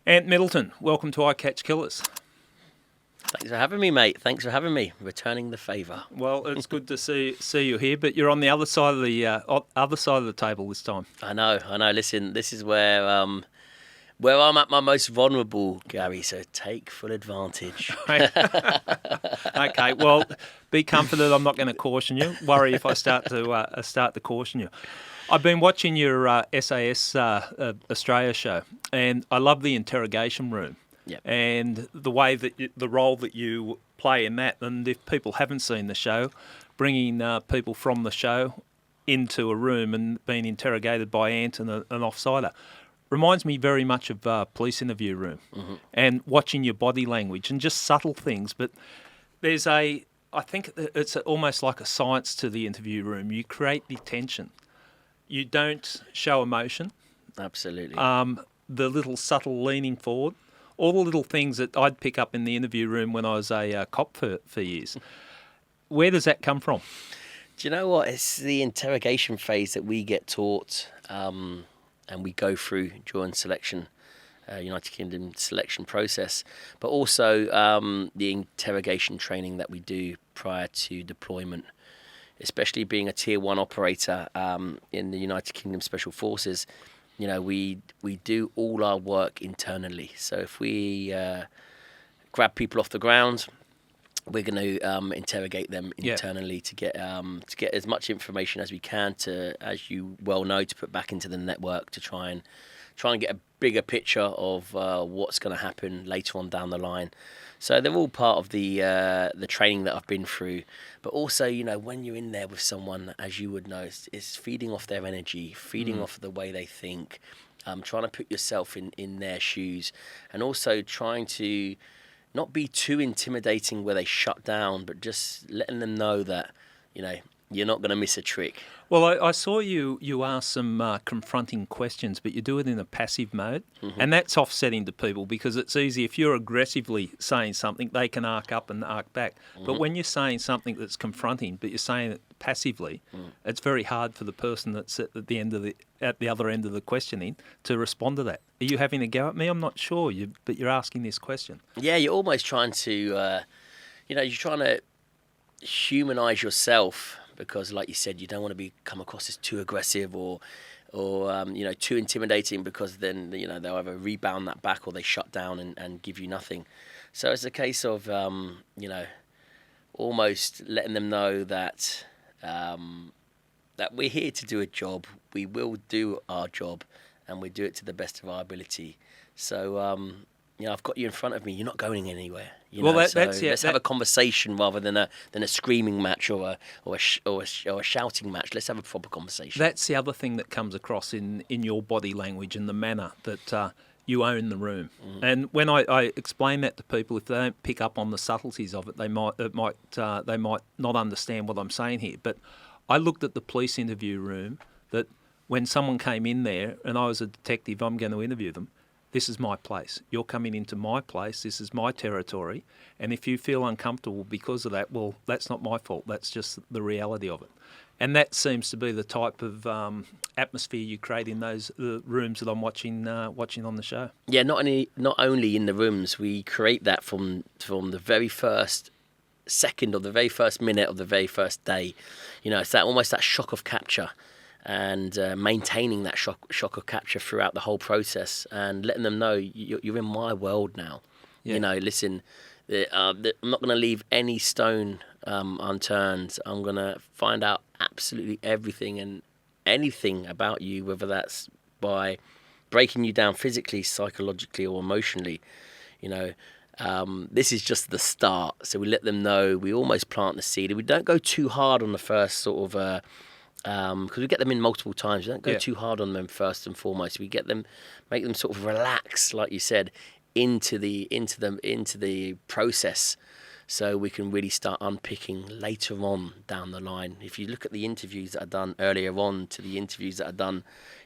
Ant Middleton, welcome to I Catch Killers. Thanks for having me, mate. Thanks for having me. Returning the favour. Well, it's good to see you here, but you're on the other side of the table this time. I know. Listen, this is where I'm at my most vulnerable, Gary. So take full advantage. Okay, well, be comforted. I'm not going to caution you. Worry if I start to caution you. I've been watching your SAS Australia show, and I love the interrogation room. Yep. And the way that the role that you play in that. And if people haven't seen the show, bringing people from the show into a room and being interrogated by Ant and an offsider reminds me very much of police interview room, and watching your body language and just subtle things. But I think it's almost like a science to the interview room. You create the tension. You don't show emotion. Absolutely. The little subtle leaning forward. All the little things that I'd pick up in the interview room when I was a cop for years. Where does that come from? Do you know what? It's the interrogation phase that we get taught and we go through during selection, United Kingdom selection process, but also the interrogation training that we do prior to deployment, especially being a Tier 1 operator in the United Kingdom Special Forces. You know, we do all our work internally. So if we grab people off the ground, we're going to interrogate them internally to get as much information as we can to, as you well know, to put back into the network to try and get a bigger picture of what's going to happen later on down the line. So they're all part of the training that I've been through. But also, you know, when you're in there with someone, as you would know, it's feeding off their energy, feeding off the way they think, trying to put yourself in their shoes, and also trying to not be too intimidating where they shut down, but just letting them know that, you know, you're not going to miss a trick. Well, I saw you ask some confronting questions, but you do it in a passive mode. And that's offsetting to people because it's easy. If you're aggressively saying something, they can arc up and arc back. But when you're saying something that's confronting, but you're saying it passively, it's very hard for the person that's at the other end of the questioning to respond to that. Are you having a go at me? I'm not sure, but you're asking this question. Yeah, you're almost trying to, you're trying to humanise yourself. Because, like you said, you don't want to come across as too aggressive or too intimidating. Because then they'll either rebound that back or they shut down and give you nothing. So it's a case of almost letting them know that that we're here to do a job. We will do our job, and we do it to the best of our ability. So I've got you in front of me. You're not going anywhere. Let's have a conversation rather than a screaming match or a shouting match. Let's have a proper conversation. That's the other thing that comes across in your body language and the manner that you own the room. And when I explain that to people, if they don't pick up on the subtleties of it, they might not understand what I'm saying here. But I looked at the police interview room that when someone came in there and I was a detective, I'm going to interview them. This is my place. You're coming into my place. This is my territory. And if you feel uncomfortable because of that, well, that's not my fault. That's just the reality of it. And that seems to be the type of atmosphere you create in those rooms that I'm watching on the show. Yeah, not only in the rooms, we create that from the very first second or the very first minute of the very first day. It's almost that shock of capture. And maintaining that shock of capture throughout the whole process and letting them know you're in my world now. Yeah. Listen, I'm not going to leave any stone unturned. I'm going to find out absolutely everything and anything about you, whether that's by breaking you down physically, psychologically or emotionally. This is just the start. So we let them know, we almost plant the seed. We don't go too hard on the first sort of... because we get them in multiple times. We don't go too hard on them first and foremost. We get them, make them sort of relax, like you said, into the process, so we can really start unpicking later on down the line. If you look at the interviews that are done earlier on to the interviews that are done,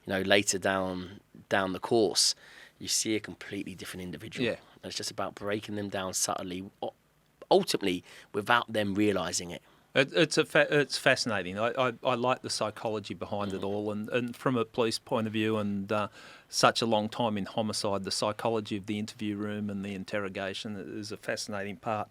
later down the course, you see a completely different individual. Yeah. And it's just about breaking them down subtly, ultimately without them realising it. It's fascinating. I like the psychology behind it all, and from a police point of view, and such a long time in homicide, the psychology of the interview room and the interrogation is a fascinating part.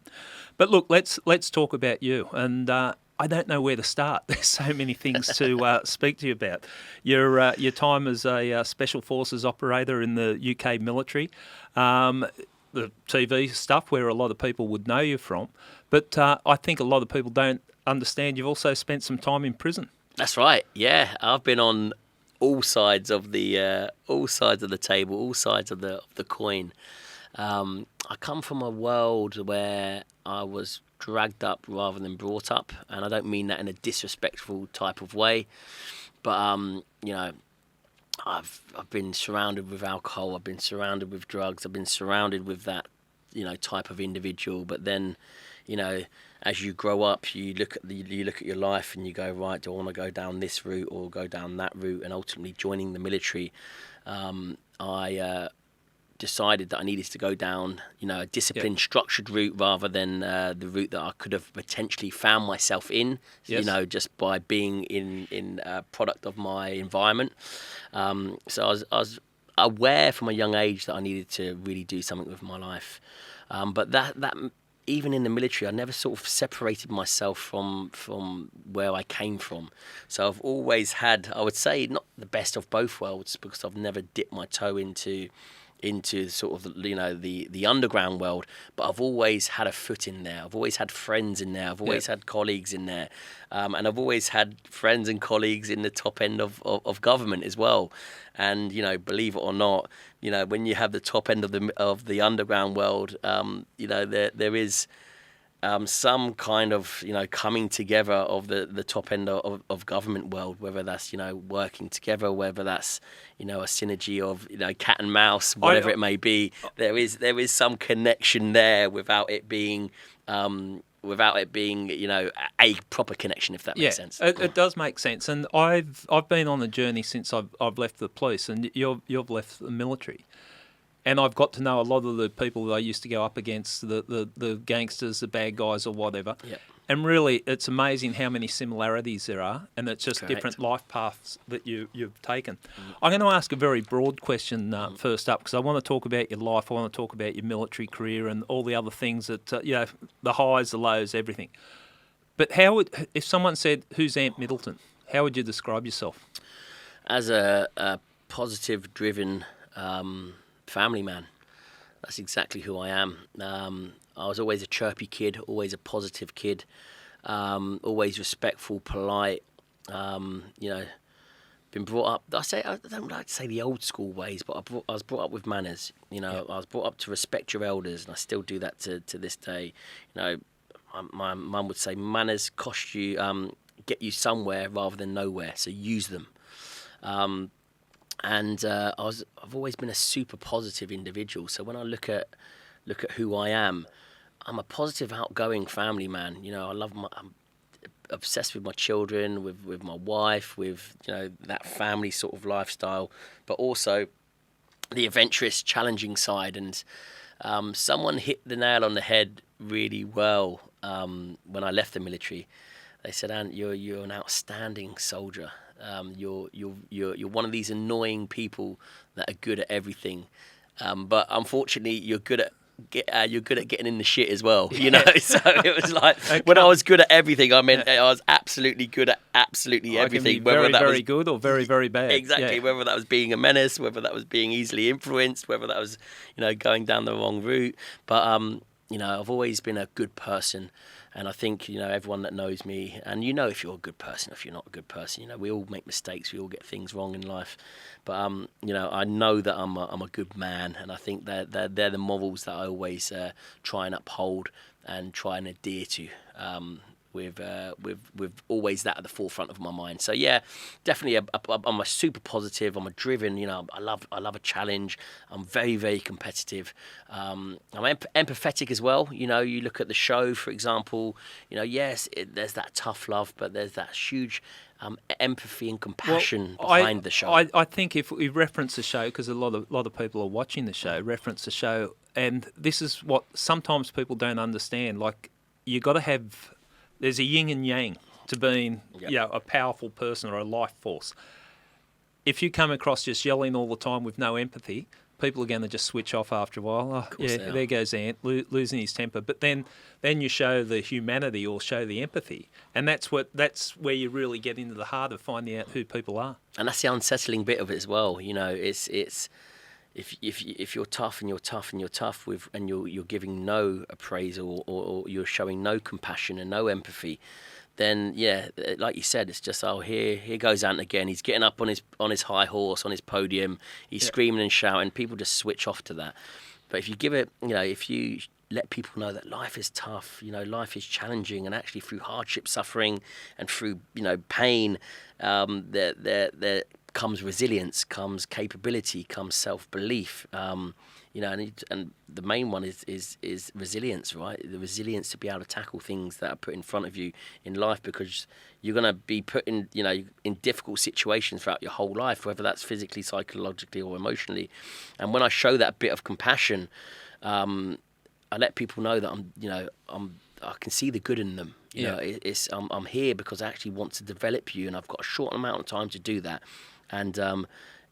But look, let's talk about you. And I don't know where to start. There's so many things to speak to you about. Your time as a special forces operator in the UK military. The TV stuff where a lot of people would know you from, but I think a lot of people don't understand you've also spent some time in prison. That's right. Yeah, I've been on all sides of the table, all sides of the coin. I come from a world where I was dragged up rather than brought up, and I don't mean that in a disrespectful type of way, but I've been surrounded with alcohol, I've been surrounded with drugs, I've been surrounded with that, type of individual. But then, as you grow up, you look at your life and you go, right, do I want to go down this route or go down that route? And ultimately, joining the military, I decided that I needed to go down, a disciplined, structured route rather than the route that I could have potentially found myself in, just by being in a product of my environment. So I was aware from a young age that I needed to really do something with my life. But that even in the military, I never sort of separated myself from where I came from. So I've always had, I would say, not the best of both worlds, because I've never dipped my toe into sort of the underground world, but I've always had a foot in there. I've always had friends in there. I've always had colleagues in there, and I've always had friends and colleagues in the top end of government as well. And believe it or not, when you have the top end of the underground world, there is some kind of coming together of the top end of government world, whether that's working together, whether that's a synergy of cat and mouse, whatever it may be. There is some connection there without it being a proper connection, if that makes sense. It does make sense. And I've been on a journey since I've left the police, and you've left the military. And I've got to know a lot of the people that I used to go up against, the gangsters, the bad guys or whatever. Yep. And really, it's amazing how many similarities there are, and it's just different life paths that you've taken. I'm going to ask a very broad question first up, because I want to talk about your life. I want to talk about your military career and all the other things that, the highs, the lows, everything. But if someone said, who's Ant Middleton, how would you describe yourself? As a positive, driven family man. That's exactly who I am. I was always a chirpy kid, always a positive kid, always respectful, polite. Been brought up. I don't like to say the old school ways, but I was brought up with manners. I was brought up to respect your elders, and I still do that to this day. My mum would say manners cost you, get you somewhere rather than nowhere. So use them. And I've always been a super positive individual. So when I look at who I am, I'm a positive, outgoing family man. I'm obsessed with my children, with my wife, with that family sort of lifestyle, but also the adventurous, challenging side. And someone hit the nail on the head really well when I left the military. They said, "Ant, you're an outstanding soldier. You're one of these annoying people that are good at everything, but unfortunately you're good at getting in the shit as well." So it was like when I was good at everything, I meant I was absolutely good at absolutely everything. Can be very, very good or very, very bad. Exactly. Whether that was being a menace, whether that was being easily influenced, whether that was going down the wrong route. But I've always been a good person. And I think, everyone that knows me, and if you're a good person, if you're not a good person, we all make mistakes, we all get things wrong in life. But, I know that I'm a good man, and I think they're the morals that I always try and uphold and try and adhere to, with always that at the forefront of my mind. So yeah, definitely I'm a super positive. I'm a driven. I love a challenge. I'm very, very competitive. I'm empathetic as well. You look at the show, for example. Yes, there's that tough love, but there's that huge empathy and compassion behind the show. I think if we reference the show, because a lot of people are watching the show, reference the show, and this is what sometimes people don't understand. Like, you got to have There's a yin and yang to being Yep. a powerful person or a life force. If you come across just yelling all the time with no empathy, people are going to just switch off after a while. Oh, course yeah, they are. there goes Ant, losing his temper. But then you show the humanity or show the empathy, and that's where you really get into the heart of finding out who people are. And that's the unsettling bit of it as well. You know, it's if you're tough and you're tough and you're tough with and you're giving no appraisal or you're showing no compassion and no empathy, then like you said, it's just here goes Ant again. He's getting up on his high horse on his podium. He's screaming and shouting. People just switch off to that. But if you give it, if you let people know that life is tough, life is challenging, and actually through hardship, suffering, and through pain, there comes resilience, comes capability, comes self-belief. And the main one is resilience, right? The resilience to be able to tackle things that are put in front of you in life, because you're going to be put in difficult situations throughout your whole life, whether that's physically, psychologically, or emotionally. And when I show that bit of compassion, I let people know that I can see the good in them. I'm here because I actually want to develop you, and I've got a short amount of time to do that. And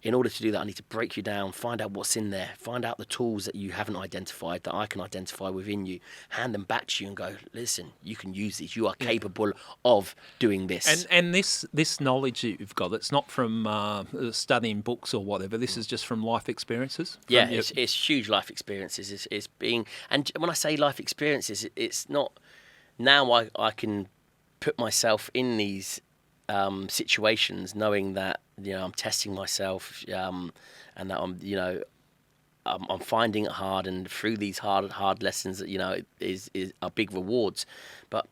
in order to do that, I need to break you down, find out what's in there, find out the tools that you haven't identified, that I can identify within you, hand them back to you and go, listen, you can use these. You are capable of doing this. And this knowledge that you've got, it's not from studying books or whatever. This is just from life experiences. It's huge life experiences. It's being, and when I say life experiences, it's not, now I can put myself in these situations, knowing that I'm testing myself, and that I'm finding it hard, and through these hard lessons that are big rewards. But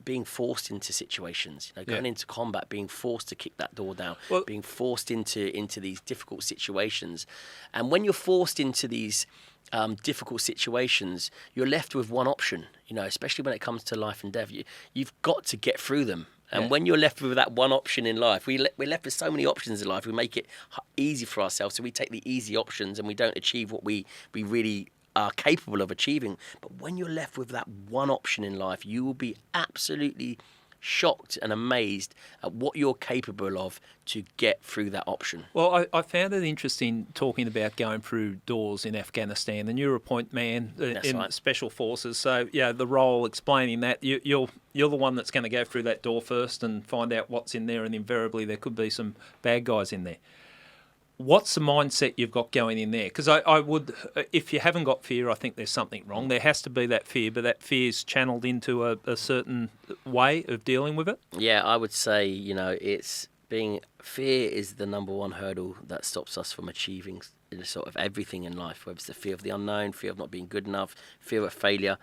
being forced into situations, going into combat, being forced to kick that door down, being forced into these difficult situations, and when you're forced into these difficult situations, you're left with one option. Especially when it comes to life and death, you've got to get through them. And when you're left with that one option in life, we're left with so many options in life. We make it easy for ourselves, so we take the easy options and we don't achieve what we really are capable of achieving. But when you're left with that one option in life, you will be absolutely shocked and amazed at what you're capable of to get through that option. Well, I found it interesting talking about going through doors in Afghanistan, and you're a point man in Special Forces. So, the role explaining that, you're the one that's going to go through that door first and find out what's in there, and invariably there could be some bad guys in there. What's the mindset you've got going in there? Because I would, if you haven't got fear, I think there's something wrong. There has to be that fear, but that fear's channeled into a certain way of dealing with it. Yeah, I would say, fear is the number one hurdle that stops us from achieving sort of everything in life, whether it's the fear of the unknown, fear of not being good enough, fear of failure,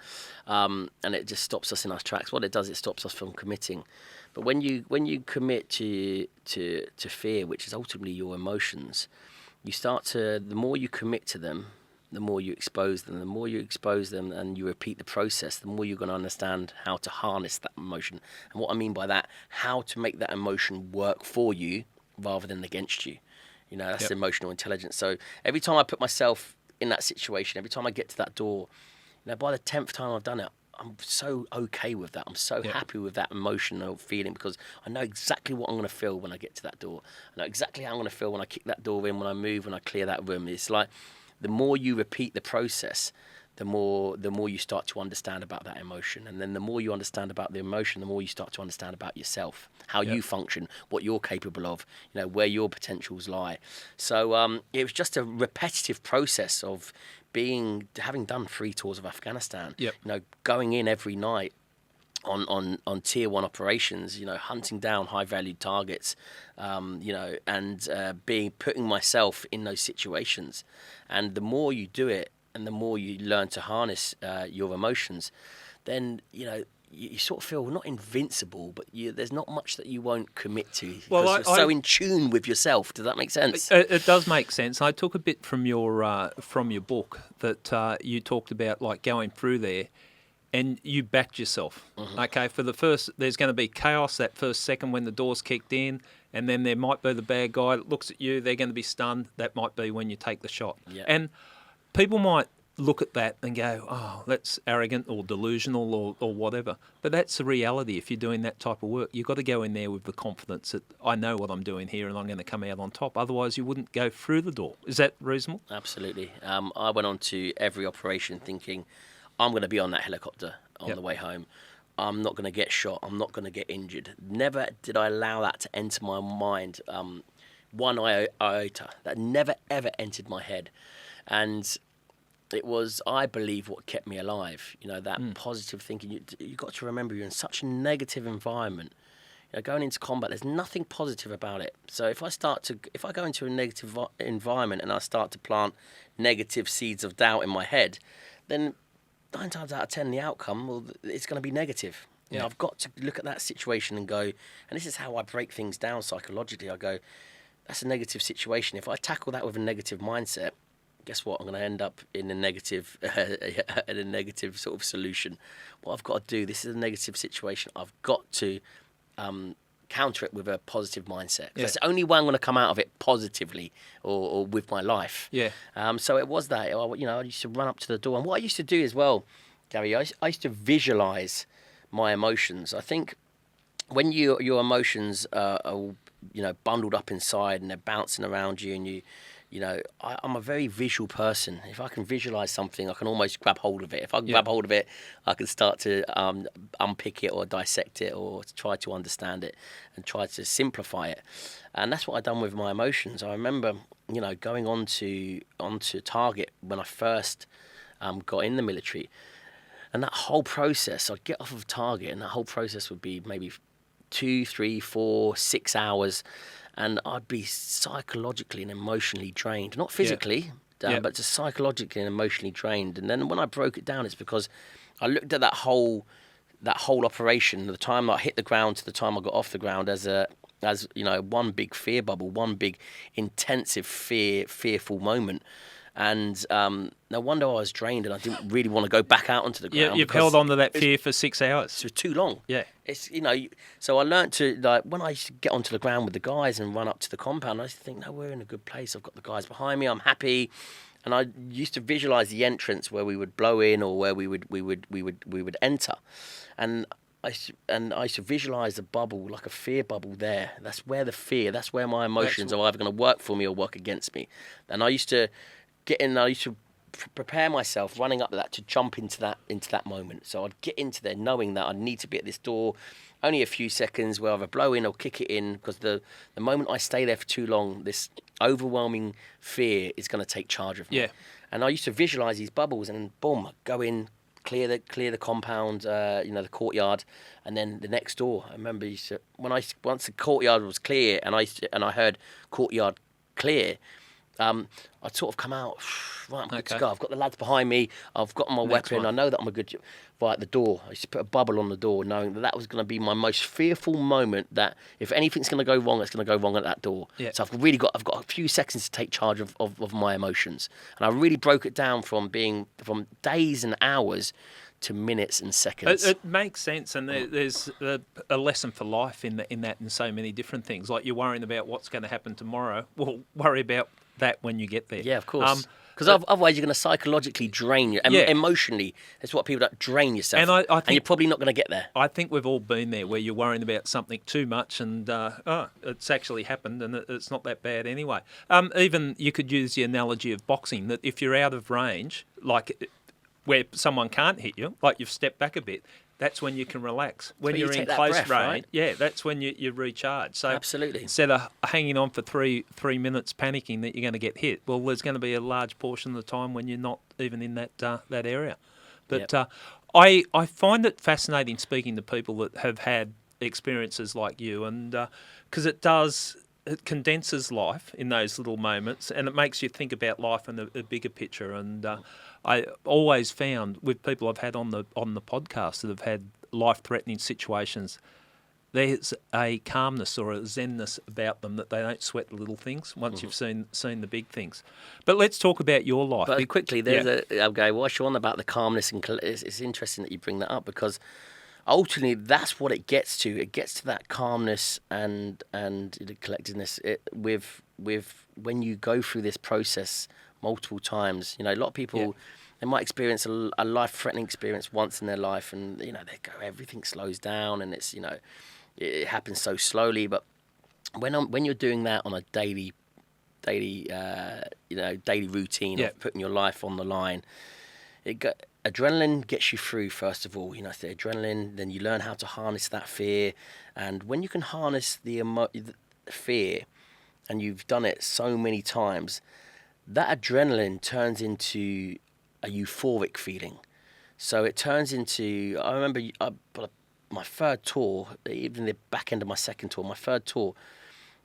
and it just stops us in our tracks. What it does, it stops us from committing. But when you commit to fear, which is ultimately your emotions, the more you commit to them, the more you expose them. The more you expose them and you repeat the process, the more you're going to understand how to harness that emotion. And what I mean by that, how to make that emotion work for you rather than against you. That's emotional intelligence. So every time I put myself in that situation, every time I get to that door, by the 10th time I've done it, I'm so okay with that. I'm so happy with that emotional feeling, because I know exactly what I'm going to feel when I get to that door. I know exactly how I'm going to feel when I kick that door in, when I move, when I clear that room. It's like the more you repeat the process, the more you start to understand about that emotion. And then the more you understand about the emotion, the more you start to understand about yourself, how you function, what you're capable of, where your potentials lie. So it was just a repetitive process of having done 3 tours of Afghanistan, going in every night on tier 1 operations, hunting down high valued targets, and putting myself in those situations. And the more you do it, and the more you learn to harness your emotions, then you sort of feel not invincible, but there's not much that you won't commit to. Well, you're so in tune with yourself. Does that make sense? It does make sense. I took a bit from your book that you talked about, like going through there, and you backed yourself. Mm-hmm. Okay, for the first, there's going to be chaos that first second when the door's kicked in, and then there might be the bad guy that looks at you. They're going to be stunned. That might be when you take the shot. Yeah. And people might look at that and go, oh, that's arrogant or delusional or whatever. But that's the reality. If you're doing that type of work, you've got to go in there with the confidence that I know what I'm doing here and I'm going to come out on top. Otherwise, you wouldn't go through the door. Is that reasonable? Absolutely. I went on to every operation thinking, I'm going to be on that helicopter on the way home. I'm not going to get shot. I'm not going to get injured. Never did I allow that to enter my mind. One iota. That never, ever entered my head. And it was, I believe, what kept me alive. You know, that positive thinking. You've got to remember, you're in such a negative environment. You know, going into combat, there's nothing positive about it. So if I go into a negative environment and I start to plant negative seeds of doubt in my head, then 9 times out of 10, the outcome, well, it's going to be negative. You know, I've got to look at that situation and go, and this is how I break things down psychologically. I go, that's a negative situation. If I tackle that with a negative mindset, guess what? I'm going to end up in a negative, sort of solution. What I've got to do, this is a negative situation. I've got to counter it with a positive mindset. That's the only way I'm going to come out of it positively or with my life. Yeah. So it was that. I used to run up to the door, and what I used to do as well, Gary, I used to visualize my emotions. I think when your emotions are bundled up inside and they're bouncing around you, and I'm a very visual person. If I can visualize something, I can almost grab hold of it. If I can grab hold of it, I can start to unpick it or dissect it or try to understand it and try to simplify it. And that's what I've done with my emotions. I remember, going onto target when I first got in the military. And that whole process, I'd get off of target, and that whole process would be maybe 2, 3, 4, 6 hours. And I'd be psychologically and emotionally drained. Not physically, but just psychologically and emotionally drained. And then when I broke it down, it's because I looked at that whole operation, the time I hit the ground to the time I got off the ground, as one big fear bubble, one big intensive fearful moment. And no wonder I was drained, and I didn't really want to go back out onto the ground. Yeah, you've held on to that fear for 6 hours. It's too long. Yeah. It's so I learned to, when I used to get onto the ground with the guys and run up to the compound, I used to think, no, we're in a good place. I've got the guys behind me. I'm happy. And I used to visualize the entrance where we would blow in or where we would enter. And I used to visualize the bubble, like a fear bubble there. That's where that's where my emotions are either going to work for me or work against me. And I used to prepare myself running up to that to jump into that moment. So I'd get into there knowing that I need to be at this door only a few seconds, where either blow in or kick it in, because the moment I stay there for too long, this overwhelming fear is going to take charge of me. Yeah. And I used to visualize these bubbles, and boom, I'd go in, clear the compound, the courtyard, and then the next door. I remember once the courtyard was clear and I heard courtyard clear, I'd sort of come out, right, I'm good to go. I've got the lads behind me. I've got my weapon. I know that I'm a good... Right at the door. I used to put a bubble on the door, knowing that was going to be my most fearful moment, that if anything's going to go wrong, it's going to go wrong at that door. Yeah. So I've got a few seconds to take charge of my emotions. And I really broke it down from days and hours to minutes and seconds. It makes sense, and there's a lesson for life in that in so many different things. Like, you're worrying about what's going to happen tomorrow. Well, worry about that when you get there. Yeah, of course. Because otherwise you're going to psychologically drain you. Emotionally, that's what people that drain yourself. And I think, and you're probably not going to get there. I think we've all been there, where you're worrying about something too much, and it's actually happened, and it's not that bad anyway. Even you could use the analogy of boxing, that if you're out of range, like where someone can't hit you, like you've stepped back a bit, that's when you can relax. When you're in close range, right? Yeah, that's when you recharge. So absolutely, instead of hanging on for three minutes, panicking that you're going to get hit, well, there's going to be a large portion of the time when you're not even in that area. But I find it fascinating speaking to people that have had experiences like you, and because it condenses life in those little moments, and it makes you think about life in a bigger picture. And I always found with people I've had on the podcast that have had life-threatening situations, there's a calmness or a zenness about them, that they don't sweat the little things once you've seen the big things. But let's talk about your life. But quickly, I'll go, what's on about the calmness? And it's interesting that you bring that up, because ultimately that's what it gets to. It gets to that calmness and the collectedness with when you go through this process multiple times. A lot of people They might experience a life-threatening experience once in their life, and they go, everything slows down, and it's it happens so slowly. But when you're doing that on a daily routine of putting your life on the line, adrenaline gets you through. First of all, it's the adrenaline. Then you learn how to harness that fear, and when you can harness the fear, and you've done it so many times, that adrenaline turns into a euphoric feeling. So it turns into, I remember my third tour, even the back end of my second tour, my third tour,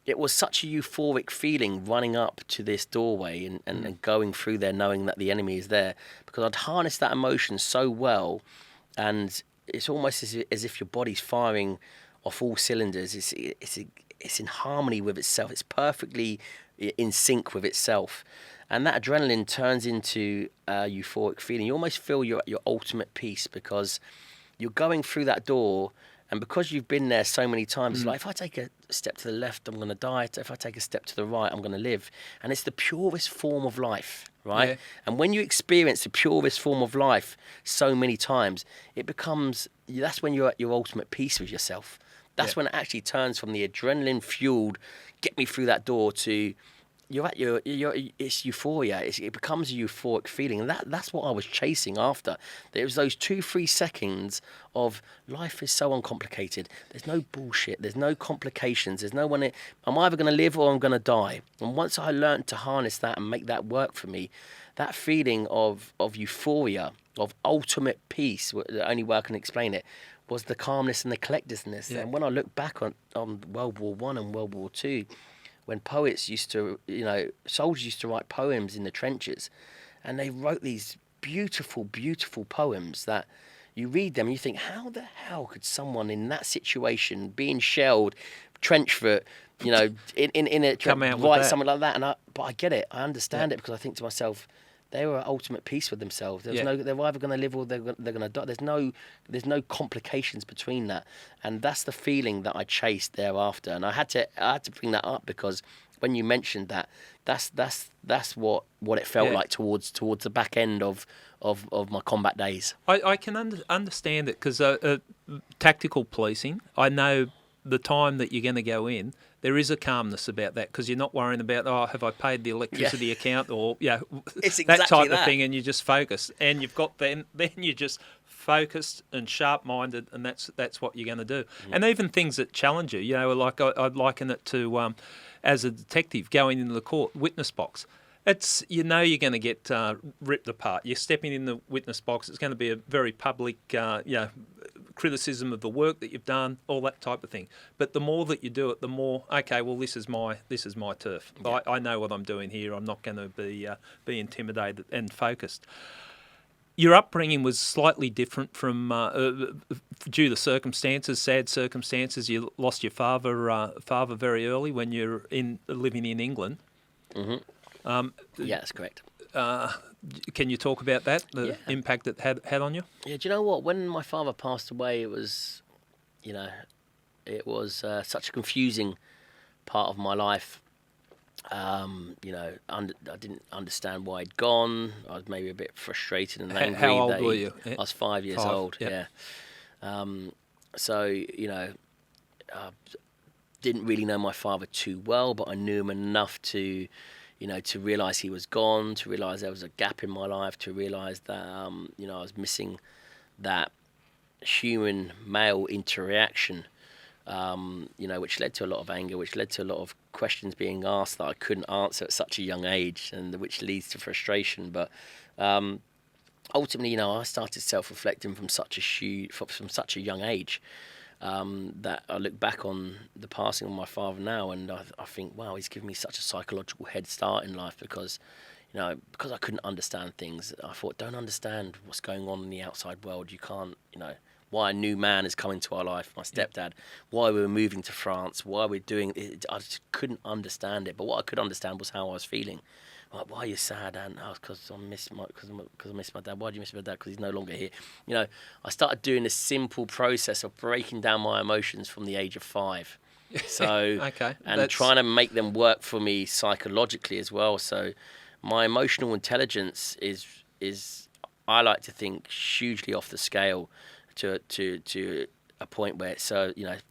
it was such a euphoric feeling running up to this doorway and going through there knowing that the enemy is there, because I'd harnessed that emotion so well, and it's almost as if your body's firing off all cylinders. It's in harmony with itself. It's perfectly in sync with itself. And that adrenaline turns into a euphoric feeling. You almost feel you're at your ultimate peace, because you're going through that door, and because you've been there so many times, it's like, if I take a step to the left, I'm going to die. If I take a step to the right, I'm going to live. And it's the purest form of life, right? Yeah. And when you experience the purest form of life so many times, that's when you're at your ultimate peace with yourself. That's when it actually turns from the adrenaline-fueled, get me through that door, to you're at it's euphoria. It becomes a euphoric feeling, and that's what I was chasing after. There was those 2-3 seconds of life is so uncomplicated. There's no bullshit. There's no complications. There's no one. I'm either going to live or I'm going to die. And once I learned to harness that and make that work for me, that feeling of euphoria, of ultimate peace, the only way I can explain it, was the calmness and the collectedness. Yeah. And when I look back on World War I and World War II, when poets soldiers used to write poems in the trenches, and they wrote these beautiful, beautiful poems that you read them and you think, how the hell could someone in that situation, being shelled, trench foot, in a write something like that? But I get it, I understand it, because I think to myself, they were at ultimate peace with themselves. They're either going to live or they're going to die. There's no complications between that, and that's the feeling that I chased thereafter. And I had to bring that up, because when you mentioned that, that's what it felt like towards the back end of my combat days. I can understand it, because tactical policing, I know the time that you're going to go in, there is a calmness about that, because you're not worrying about, have I paid the electricity account, or it's exactly that type of thing, and you just focus, and you've got then you're just focused and sharp-minded, and that's what you're going to do. And even things that challenge you, like I'd liken it to as a detective going into the court witness box. It's you're going to get ripped apart. You're stepping in the witness box. It's going to be a very public, criticism of the work that you've done, all that type of thing. But the more that you do it, the more, okay, well, this is my turf. Yeah. I know what I'm doing here. I'm not going to be intimidated and focused. Your upbringing was slightly different from due to circumstances, sad circumstances. You lost your father very early when you're living in England. Mm-hmm. Yeah, that's correct. Can you talk about that, the impact it had on you? Yeah, do you know what? When my father passed away, it was such a confusing part of my life. I didn't understand why he'd gone. I was maybe a bit frustrated and angry. How old were you? I was 5 years old, yeah. Didn't really know my father too well, but I knew him enough to realise he was gone, to realise there was a gap in my life, to realise that, I was missing that human male interaction, which led to a lot of anger, which led to a lot of questions being asked that I couldn't answer at such a young age, and which leads to frustration. But ultimately, I started self-reflecting from such a young age. That I look back on the passing of my father now, and I think, wow, he's given me such a psychological head start in life, because I couldn't understand things. I thought, don't understand what's going on in the outside world. You can't, why a new man has come into our life, my stepdad, why we were moving to France, why we're doing it. I just couldn't understand it. But what I could understand was how I was feeling. Like, why are you sad? And because I miss my dad. Why do you miss my dad? Because he's no longer here. I started doing this simple process of breaking down my emotions from the age of 5. So, okay. And trying to make them work for me psychologically as well. So, my emotional intelligence is I like to think hugely off the scale to a point where it's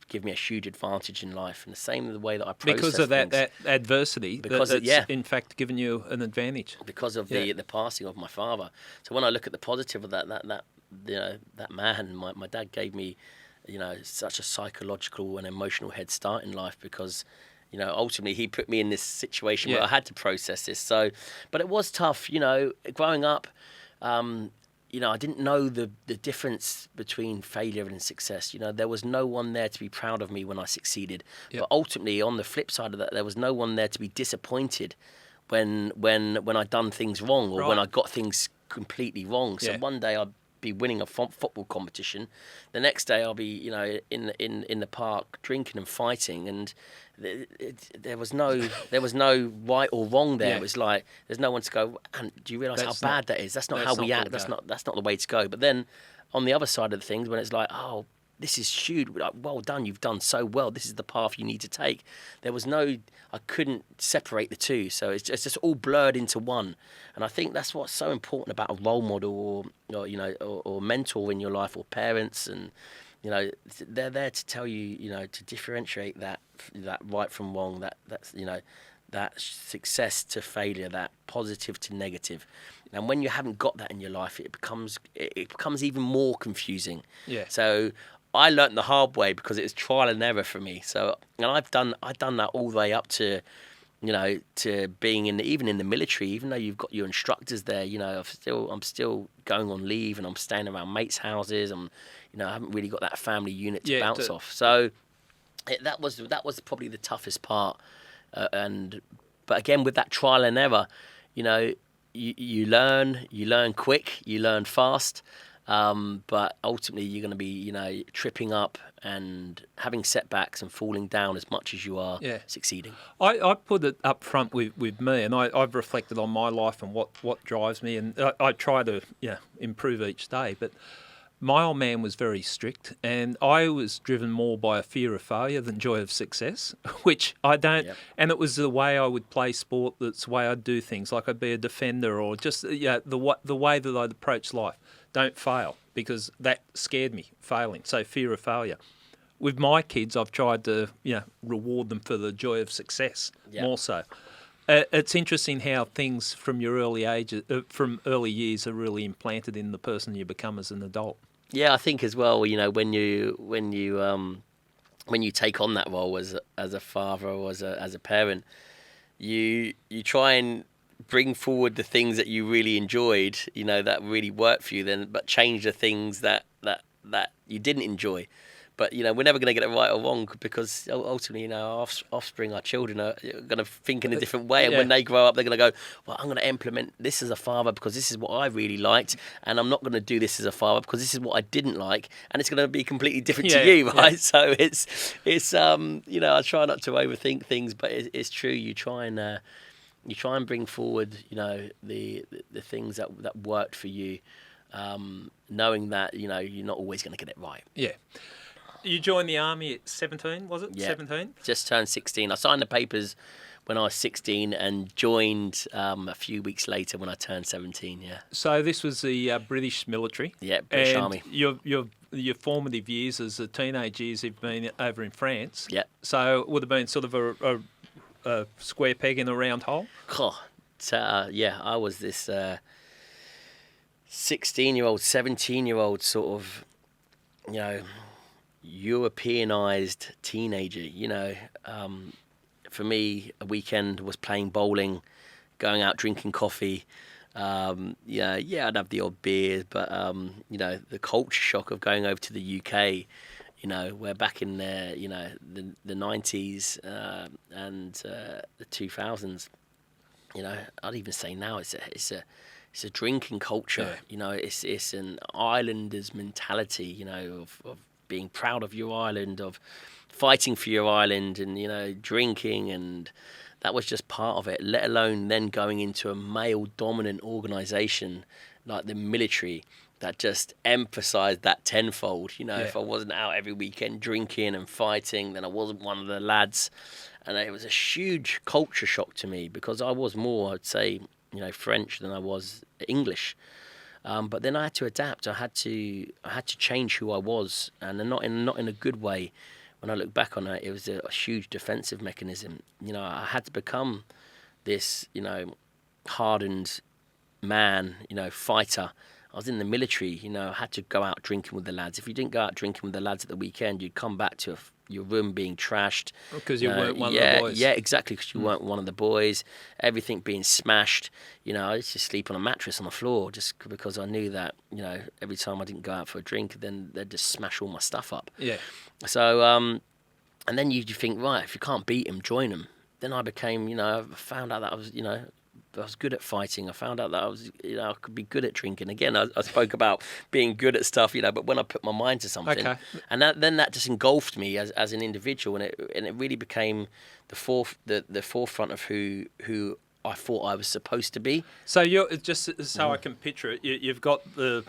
give me a huge advantage in life, and the same the way that I process Because of things. that adversity, Because that's in fact given you an advantage. Because of the passing of my father. So when I look at the positive of that man, my dad gave me, such a psychological and emotional head start in life, because ultimately he put me in this situation where I had to process this. So, but it was tough, growing up. I didn't know the difference between failure and success. There was no one there to be proud of me when I succeeded. But ultimately, on the flip side of that, there was no one there to be disappointed when I'd done things wrong, or when I got things completely wrong. So one day I'd be winning a football competition, the next day I'll be in the park drinking and fighting, and there was no right or wrong there. It was like there's no one to go, and do you realise how bad that is? That's not how we act. That's not the way to go. But then on the other side of the things, when it's like, oh, this is huge, like, well done, you've done so well, this is the path you need to take. I couldn't separate the two, so it's just all blurred into one. And I think that's what's so important about a role model or mentor in your life, or parents, and they're there to tell you, to differentiate that right from wrong, that success to failure, that positive to negative. And when you haven't got that in your life, it becomes even more confusing. Yeah. So I learnt the hard way, because it was trial and error for me. So, and I've done that all the way up to, to being even in the military. Even though you've got your instructors there, I'm still going on leave, and I'm staying around mates' houses. I haven't really got that family unit to bounce off. So that was probably the toughest part. But again, with that trial and error, you learn quick, you learn fast. But ultimately, you're going to be, tripping up and having setbacks and falling down as much as you are succeeding. I put it up front with me, and I've reflected on my life and what drives me, and I try to improve each day. But my old man was very strict, and I was driven more by a fear of failure than joy of success, which I don't. Yep. And it was the way I would play sport. That's the way I'd do things. Like I'd be a defender, or just the way that I'd approach life. Don't fail, because that scared me, failing. So fear of failure. With my kids, I've tried to reward them for the joy of success more so. It's interesting how things from your early years are really implanted in the person you become as an adult. Yeah, I think as well. When you take on that role as a father or as a parent, you try and bring forward the things that you really enjoyed, that really worked for you, but change the things that you didn't enjoy. But, we're never going to get it right or wrong, because ultimately, our offspring, our children are going to think in a different way. And when they grow up, they're going to go, well, I'm going to implement this as a father because this is what I really liked. And I'm not going to do this as a father because this is what I didn't like. And it's going to be completely different to you, right? Yeah. So it's I try not to overthink things, but it's true. You try and bring forward, the things that worked for you, knowing that, you're not always going to get it right. Yeah. You joined the army at 17, was it? Yeah. 17? Just turned 16. I signed the papers when I was 16 and joined a few weeks later when I turned 17, yeah. So this was the British military? Yeah, British Army. Your formative years as a teenage years have been over in France. Yeah. So it would have been sort of a square peg in a round hole? I was this 16-year-old, 17-year-old sort of, Europeanized teenager. For me, a weekend was playing bowling, going out drinking coffee. I'd have the odd beers, but the culture shock of going over to the UK, where back in the 90s and the 2000s, I'd even say now it's a drinking culture. Yeah. It's an islanders mentality, of being proud of your island, of fighting for your island, and drinking, and that was just part of it. Let alone then going into a male-dominant organisation like the military that just emphasised that tenfold. If I wasn't out every weekend drinking and fighting, then I wasn't one of the lads, and it was a huge culture shock to me because I was more, I'd say, French than I was English. But then I had to adapt. I had to change who I was, and not in a good way. When I look back on it, it was a huge defensive mechanism. I had to become this, hardened man, fighter. I was in the military, I had to go out drinking with the lads. If you didn't go out drinking with the lads at the weekend, you'd come back to your room being trashed. Because you weren't one of the boys. Yeah, exactly, because you weren't one of the boys. Everything being smashed. I used to sleep on a mattress on the floor just because I knew that, every time I didn't go out for a drink, then they'd just smash all my stuff up. Yeah. So, and then you think, right, if you can't beat him, join him. Then I became, I found out that I was good at fighting. I found out that I could be good at drinking. Again, I spoke about being good at stuff, but when I put my mind to something, and then that just engulfed me as an individual, and it really became the forefront of who I thought I was supposed to be. So you're just so I can picture it. You've got the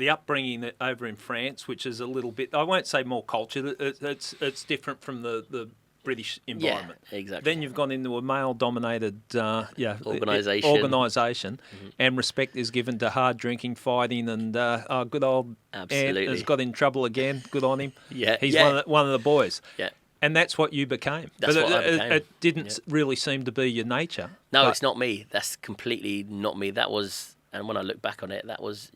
upbringing over in France, which is a little bit, I won't say more cultured. It's different from the British environment. Yeah, exactly. Then you've gone into a male-dominated organisation, and respect is given to hard drinking, fighting, and good old Ant has got in trouble again. Good on him. He's one of the boys. Yeah, and that's what you became. That's what I became. It didn't really seem to be your nature. No, it's not me. That's completely not me. That was, and when I look back on it, that was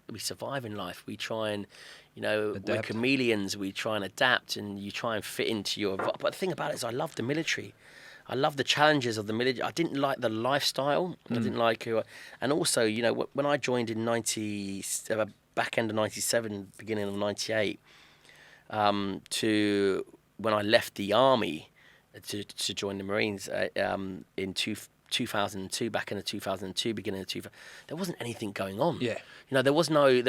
we survive in life. We try and. We're chameleons. We try and adapt, and you try and fit into your. But the thing about it is, I love the military. I love the challenges of the military. I didn't like the lifestyle. I didn't like and also, when I joined in back end of '97, beginning of '98, to when I left the army to join the Marines in 2002, back in the 2002, beginning of 2000, there wasn't anything going on. Yeah. There was no. You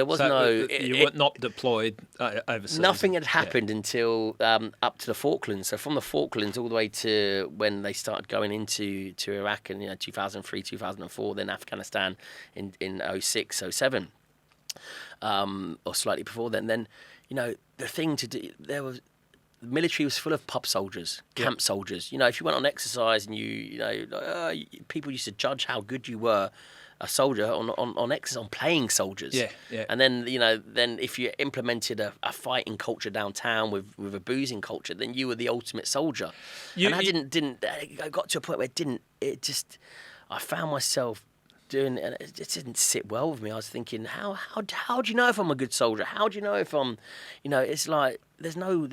were not deployed overseas. Nothing had happened until up to the Falklands. So from the Falklands all the way to when they started going into Iraq in 2003, 2004, then Afghanistan in 06, 07, or slightly before then. Then the thing to do the military was full of pub soldiers, camp soldiers. If you went on exercise and people used to judge how good you were. A soldier on exercise, on playing soldiers. Yeah. And then then if you implemented a fighting culture downtown with a boozing culture, then you were the ultimate soldier. I got to a point where I found myself doing, and it just didn't sit well with me. I was thinking, how do you know if I'm a good soldier? How do you know if I'm, it's like there's no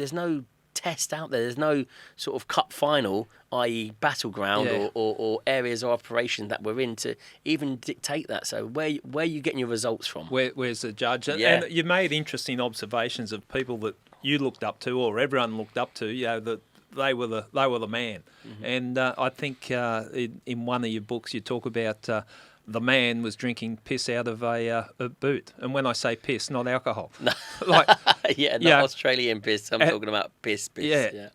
test out there. There's no sort of cup final, i.e. battleground or areas of operation that we're in to even dictate that. So where are you getting your results from? Where's the judge? And you made interesting observations of people that you looked up to, or everyone looked up to. That they were the man. Mm-hmm. And I think in one of your books you talk about. The man was drinking piss out of a boot. And when I say piss, not alcohol. Not Australian piss. I'm talking about piss.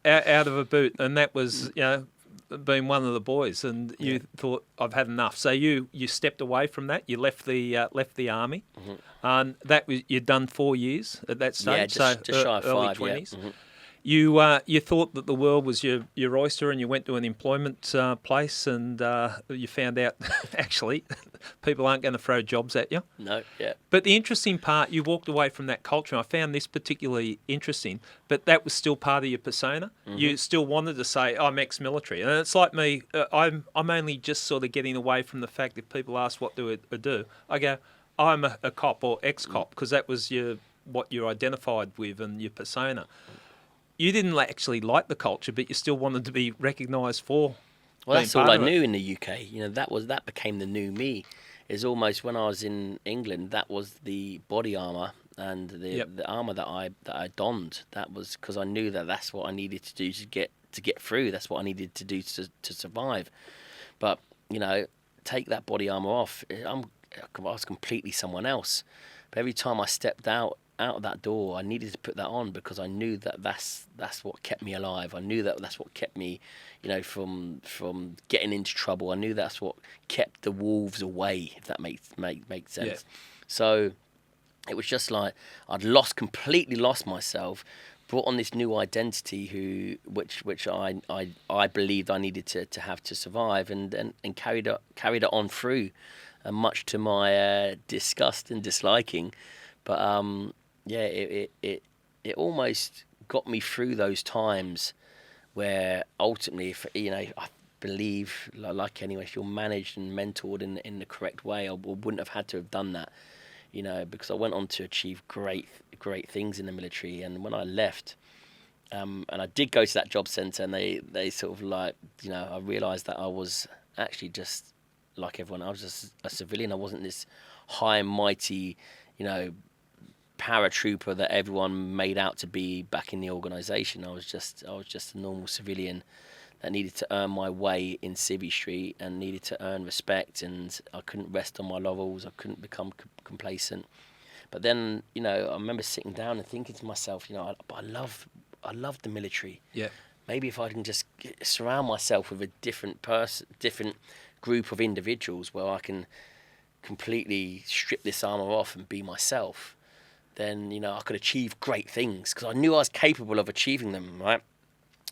Out of a boot. And that was, being one of the boys. And you thought, I've had enough. So you stepped away from that. You left the army. Mm-hmm. And you'd done 4 years at that stage. Yeah, just shy of early 5, 20s. Yeah. Mm-hmm. You thought that the world was your oyster, and you went to an employment place, and you found out actually people aren't going to throw jobs at you. No, yeah. But the interesting part, you walked away from that culture. And I found this particularly interesting, but that was still part of your persona. Mm-hmm. You still wanted to say, I'm ex-military, and it's like me. I'm only just sort of getting away from the fact if people ask what do I do, I go, I'm a cop or ex-cop, because that was what you're identified with and your persona. You didn't actually like the culture, but you still wanted to be recognised for. Well, that's all I knew in the UK. That became the new me. Is almost when I was in England, that was the body armour and the armour that I donned. That was because I knew that's what I needed to do to get through. That's what I needed to do to survive. But take that body armour off, I was completely someone else. But every time I stepped out of that door, I needed to put that on because I knew that's what kept me alive. I knew that's what kept me, from getting into trouble. I knew that's what kept the wolves away, if that makes sense. Yeah. So it was just like I'd completely lost myself, brought on this new identity which I believed I needed to have to survive, and carried it on through. much to my disgust and disliking. But it almost got me through those times where ultimately, I believe, like anyway, if you're managed and mentored in the correct way, I wouldn't have had to have done that, because I went on to achieve great things in the military. And when I left, and I did go to that job centre, and they sort of like, I realised that I was actually just like everyone. I was just a civilian. I wasn't this high and mighty, paratrooper that everyone made out to be back in the organisation. I was just a normal civilian that needed to earn my way in Civvy Street and needed to earn respect, and I couldn't rest on my laurels. I couldn't become complacent. But then, I remember sitting down and thinking to myself, I love the military. Yeah. Maybe if I can just surround myself with a different group of individuals where I can completely strip this armour off and be myself, then, I could achieve great things, because I knew I was capable of achieving them, right?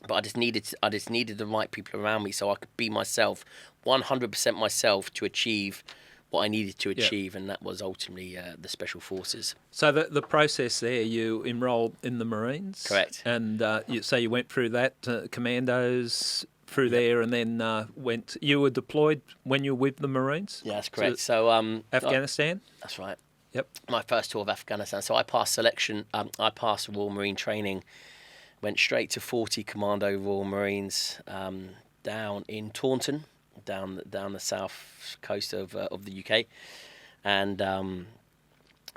But I just needed the right people around me so I could be myself, 100% myself, to achieve what I needed to achieve, and that was ultimately the Special Forces. So the process there, you enrolled in the Marines? Correct. And you went through that, commandos through there, and then you were deployed when you were with the Marines? Yeah, that's correct. So Afghanistan? That's right. Yep. My first tour of Afghanistan. So I passed selection. I passed Royal Marine training. Went straight to 40 Commando Royal Marines down in Taunton, down the south coast of the UK, and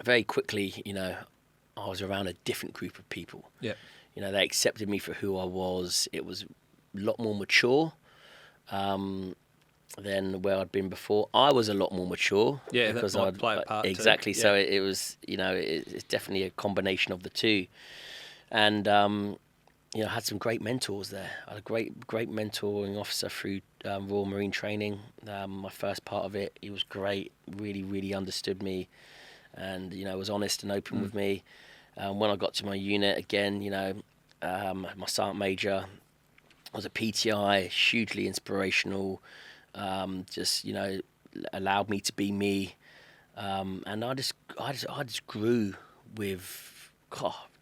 very quickly, I was around a different group of people. Yeah. They accepted me for who I was. It was a lot more mature than where I'd been before. I was a lot more mature. Yeah, because that might play a part exactly. too. So Yeah. it was, it's definitely a combination of the two, and I had some great mentors there. I had a great mentoring officer through Royal Marine training. My first part of it, he was great. Really, really understood me, and was honest and open with me. When I got to my unit again, my sergeant major was a PTI, hugely inspirational. Just allowed me to be me, and I just grew with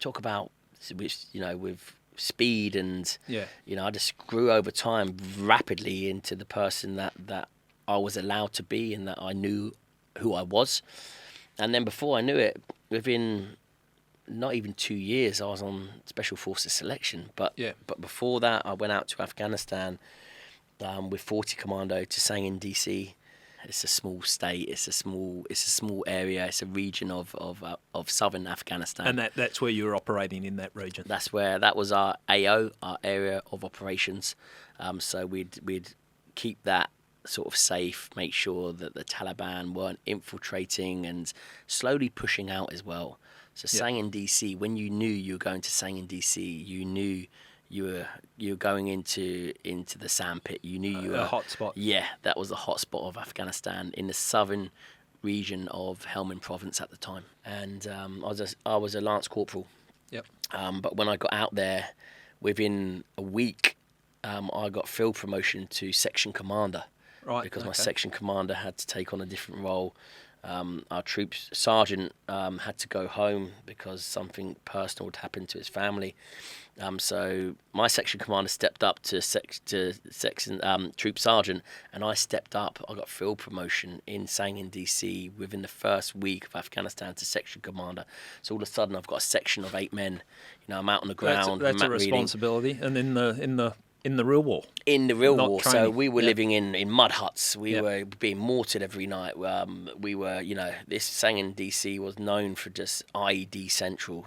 talk about with speed, and I just grew over time rapidly into the person that I was allowed to be, and that I knew who I was. And then before I knew it, within not even 2 years, I was on Special Forces selection. But before that, I went out to Afghanistan with 40 Commando to Sangin DC. It's a small state. It's a small area. It's a region of southern Afghanistan. And that's where you were operating, in that region. That was our AO, our area of operations. So we'd keep that sort of safe, make sure that the Taliban weren't infiltrating and slowly pushing out as well. So Sangin DC, when you knew you were going to Sangin DC, you knew you were going into the sandpit. You knew you were a hot spot. Yeah, that was the hot spot of Afghanistan, in the southern region of Helmand Province at the time. And I was a lance corporal. Yep. But when I got out there, within a week, I got field promotion to section commander. Right. Because my section commander had to take on a different role. Our troop sergeant had to go home because something personal had happened to his family. So my section commander stepped up to section troop sergeant, and I stepped up. I got field promotion in Sangin DC within the first week of Afghanistan to section commander. So all of a sudden, I've got a section of 8 men. I'm out on the ground. That's a responsibility, and in the real war. In the real war. Training. So we were living in mud huts. We were being mortared every night. We were, this Sangin DC was known for just IED central.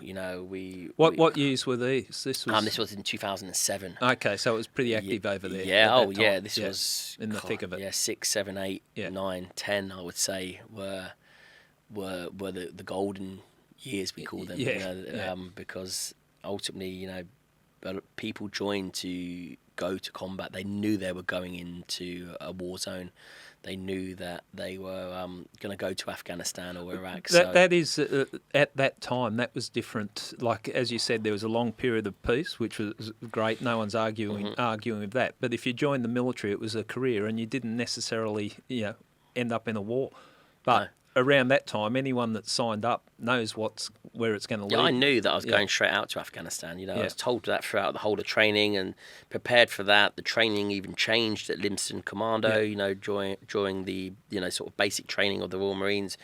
What years were these? This was in 2007. Okay, so it was pretty active over there. Yeah. This was in the thick of it. Yeah, 6, 7, 8, 9, 10. I would say were the golden years, we call them. Because ultimately, people joined to go to combat. They knew they were going into a war zone. They knew that they were going to go to Afghanistan or Iraq. That is, at that time, that was different. Like, as you said, there was a long period of peace, which was great. No one's arguing with that. But if you joined the military, it was a career, and you didn't necessarily, end up in a war. But around that time, anyone that signed up knows where it's going to lead. Yeah, I knew that I was going straight out to Afghanistan. I was told that throughout the whole of training and prepared for that. The training even changed at Limston Commando, during the, sort of basic training of the Royal Marines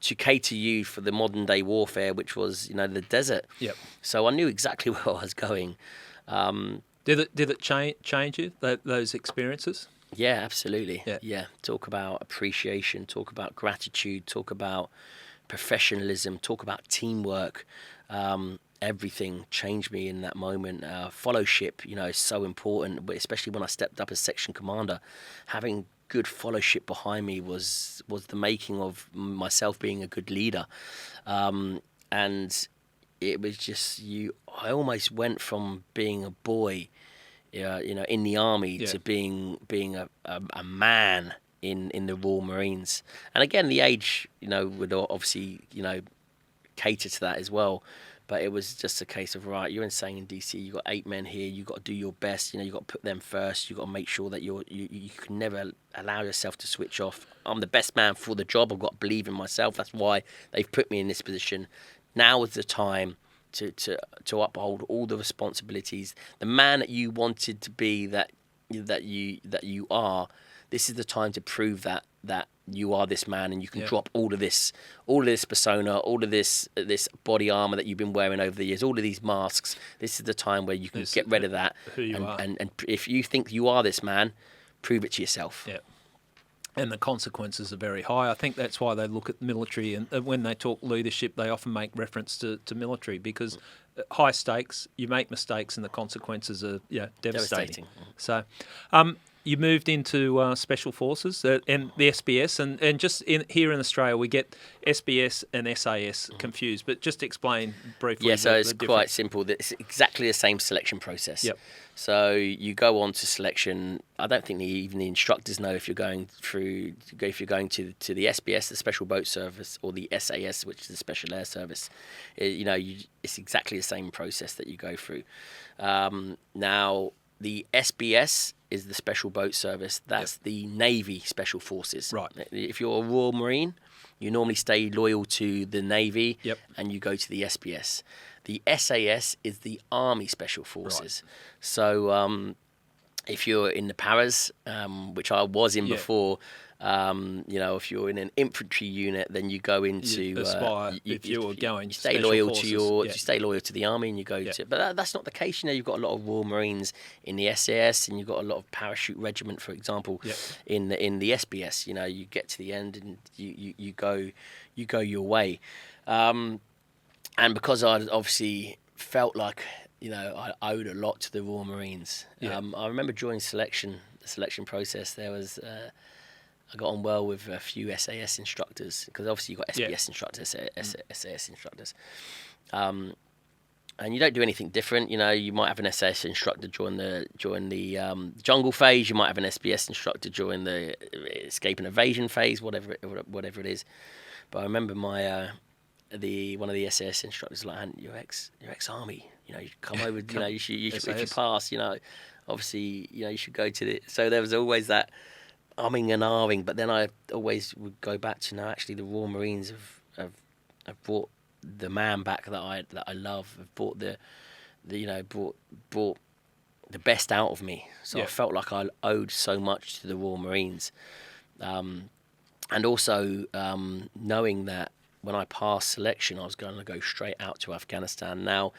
to cater you for the modern day warfare, which was, the desert. Yep. So I knew exactly where I was going. Did it change you, those experiences? Yeah, absolutely. Yeah. Talk about appreciation, talk about gratitude, talk about professionalism, talk about teamwork. Everything changed me in that moment. Fellowship, is so important, but especially when I stepped up as section commander, having good fellowship behind me was the making of myself being a good leader. And it was just I almost went from being a boy, in the army to being a man in the Royal Marines. And again, the age, would obviously, cater to that as well. But it was just a case of, right, you're insane in DC. You've got 8 men here. You've got to do your best. You've got to put them first. You've got to make sure that you can never allow yourself to switch off. I'm the best man for the job. I've got to believe in myself. That's why they've put me in this position. Now is the time to uphold all the responsibilities. The man that you wanted to be, that you are. This is the time to prove that you are this man, and you can drop all of this persona, all of this body armor that you've been wearing over the years, all of these masks. This is the time where you can get rid of that. Who you are. And if you think you are this man, prove it to yourself. Yeah. And the consequences are very high. I think that's why they look at military, and when they talk leadership, they often make reference to military, because high stakes, you make mistakes, and the consequences are devastating. So, you moved into Special Forces and the SBS, and just here in Australia we get SBS and SAS confused, but just explain briefly. Yeah, so it's quite simple. It's exactly the same selection process. Yep. So you go on to selection. I don't think even the instructors know if you're going to the SBS, the Special Boat Service, or the SAS, which is the Special Air Service. It's exactly the same process that you go through. Now, the SBS is the Special Boat Service. That's the Navy Special Forces. Right. If you're a Royal Marine, you normally stay loyal to the Navy, and you go to the SBS. The SAS is the Army Special Forces. Right. So if you're in the paras, which I was in before, if you're in an infantry unit, then you go into you aspire. If you're going, you stay loyal to you stay loyal to the army, and you go to. But that's not the case. You've got a lot of Royal Marines in the SAS, and you've got a lot of parachute regiment, for example, in the SBS. You get to the end, and you go your way. And because I obviously felt like I owed a lot to the Royal Marines. I remember during the selection process, there was. I got on well with a few SAS instructors, because obviously you've got SBS instructors, SAS instructors. And you don't do anything different. You might have an SAS instructor during the jungle phase. You might have an SBS instructor during the escape and evasion phase, whatever it is. But I remember one of the SAS instructors like, "Ant, you're ex-army. You come over. You should if you pass. Obviously, you should go to the." So there was always that umming and ahhing, but then I always would go back to, actually the Royal Marines have brought the man back that I love, have brought brought the best out of me. So I felt like I owed so much to the Royal Marines, and also knowing that when I passed selection, I was going to go straight out to Afghanistan. Now,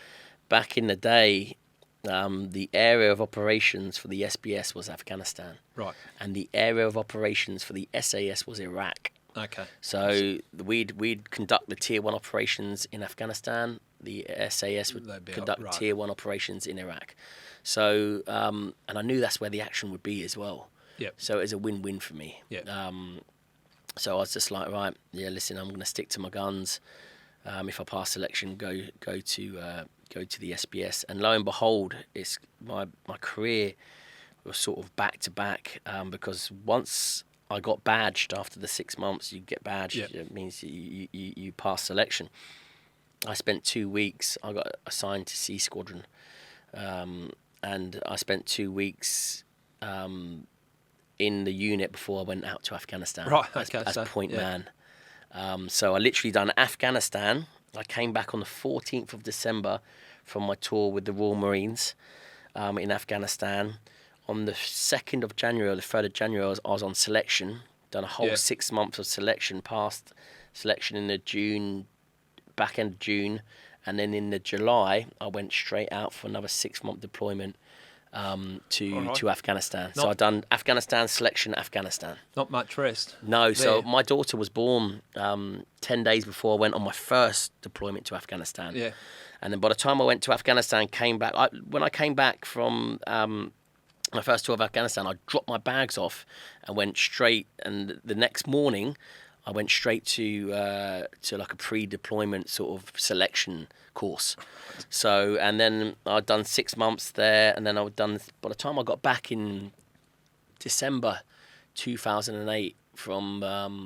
back in the day, the area of operations for the SBS was Afghanistan. Right. And the area of operations for the SAS was Iraq. Okay. So we'd conduct the Tier 1 operations in Afghanistan. The SAS would conduct Tier 1 operations in Iraq. So, and I knew that's where the action would be as well. Yep. So it was a win-win for me. Yep. So I was just like, right, listen, I'm going to stick to my guns. If I pass selection, go to the SBS, and lo and behold, it's my career was sort of back to back, because once I got badged after the 6 months, you get badged. Yep. It means you pass selection. I spent 2 weeks. I got assigned to C Squadron, and I spent 2 weeks in the unit before I went out to Afghanistan. Right. As point man. So I literally done Afghanistan. I came back on the 14th of December from my tour with the Royal Marines in Afghanistan. On the 2nd of January or the 3rd of January, I was on selection. Done a whole 6 months of selection, passed selection in the back end of June. And then in the July, I went straight out for another 6-month deployment to Afghanistan. So I've done Afghanistan, selection, Afghanistan. Not much rest. No, there. so my daughter was born 10 days before I went on my first deployment to Afghanistan. Yeah. And then by the time I went to Afghanistan, came back, when I came back from my first tour of Afghanistan, I dropped my bags off and went straight, and the next morning, I went straight to like a pre-deployment sort of selection course. So, and then I'd done 6 months there, and then by the time I got back in December 2008 from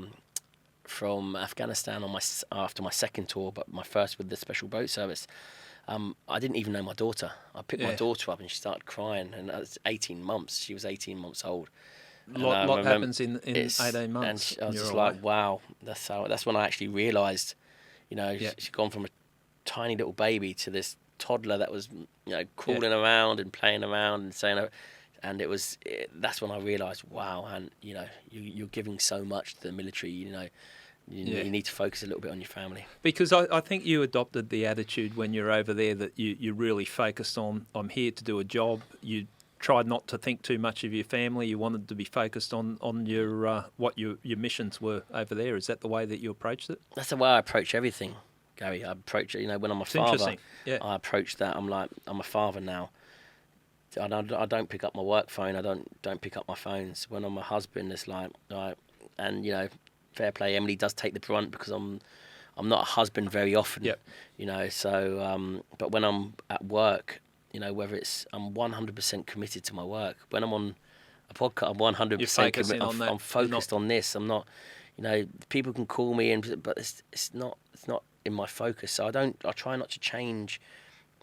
Afghanistan after my second tour, but my first with the Special Boat Service, I didn't even know my daughter. I picked my daughter up and she started crying, and that was 18 months. She was 18 months old. Lot happens in 18 months. And I was just like, wow, that's when I actually realised, she's gone from a tiny little baby to this toddler that was, crawling around and playing around and saying, and that's when I realised, wow, and you're giving so much to the military, you need to focus a little bit on your family. Because I think you adopted the attitude when you're over there that you really focused on, I'm here to do a job. You tried not to think too much of your family. You wanted to be focused on your what your missions were over there. Is that the way that you approached it? That's the way I approach everything, Gary. I approach it, when I'm a father, I approach that. I'm like, I'm a father now. I don't pick up my work phone. I don't pick up my phones. When I'm a husband, it's like, right, and fair play. Emily does take the brunt because I'm not a husband very often. Yep. So but when I'm at work, whether I'm 100% committed to my work. When I'm on a podcast, I'm 100% committed. I'm focused on this. I'm not, people can call me, but it's not in my focus. So I try not to change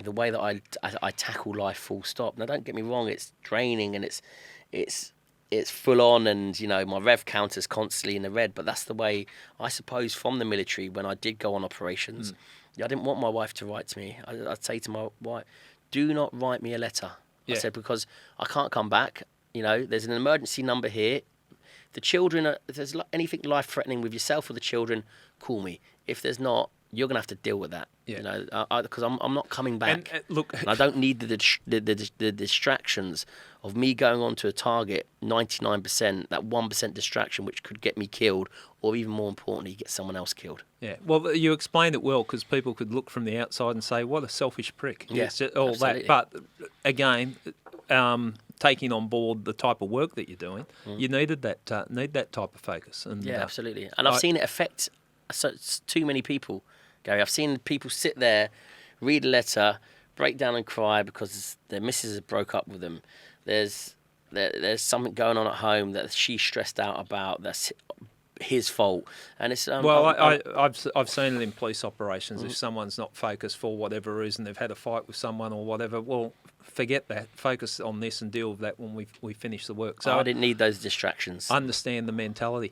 the way that I tackle life. Full stop. Now, don't get me wrong. It's draining and it's full on, and my rev counter's constantly in the red. But that's the way, I suppose, from the military. When I did go on operations, I didn't want my wife to write to me. I'd say to my wife, do not write me a letter. I said, because I can't come back. There's an emergency number here. The children, if there's anything life-threatening with yourself or the children, call me. If there's not, you're going to have to deal with that. Because I'm not coming back. And look, and I don't need the distractions of me going on to a target, 99%, that 1% distraction which could get me killed, or even more importantly, get someone else killed. Yeah, well, you explained it well, because people could look from the outside and say, what a selfish prick. Yeah, it's all absolutely. that. But again, taking on board the type of work that you're doing, you needed that type of focus. And absolutely. And I've seen it affect too many people, Gary. I've seen people sit there, read a letter, break down and cry because their missus has broke up with them. There's something going on at home that she's stressed out about. That's his fault, and it's I've seen it in police operations. If someone's not focused for whatever reason, they've had a fight with someone or whatever, well, forget that. Focus on this and deal with that when we finish the work. So I didn't need those distractions. I understand the mentality.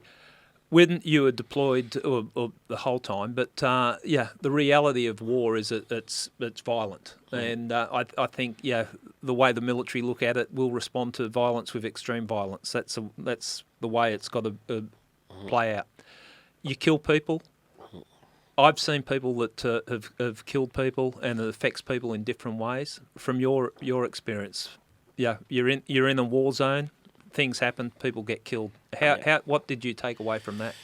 When you were deployed or the whole time, but the reality of war is it's violent, and I think the way the military look at it will respond to violence with extreme violence. That's the way it's got to play out. You kill people. I've seen people that have killed people, and it affects people in different ways. From your experience, you're in a war zone. Things happen, people get killed. What did you take away from that?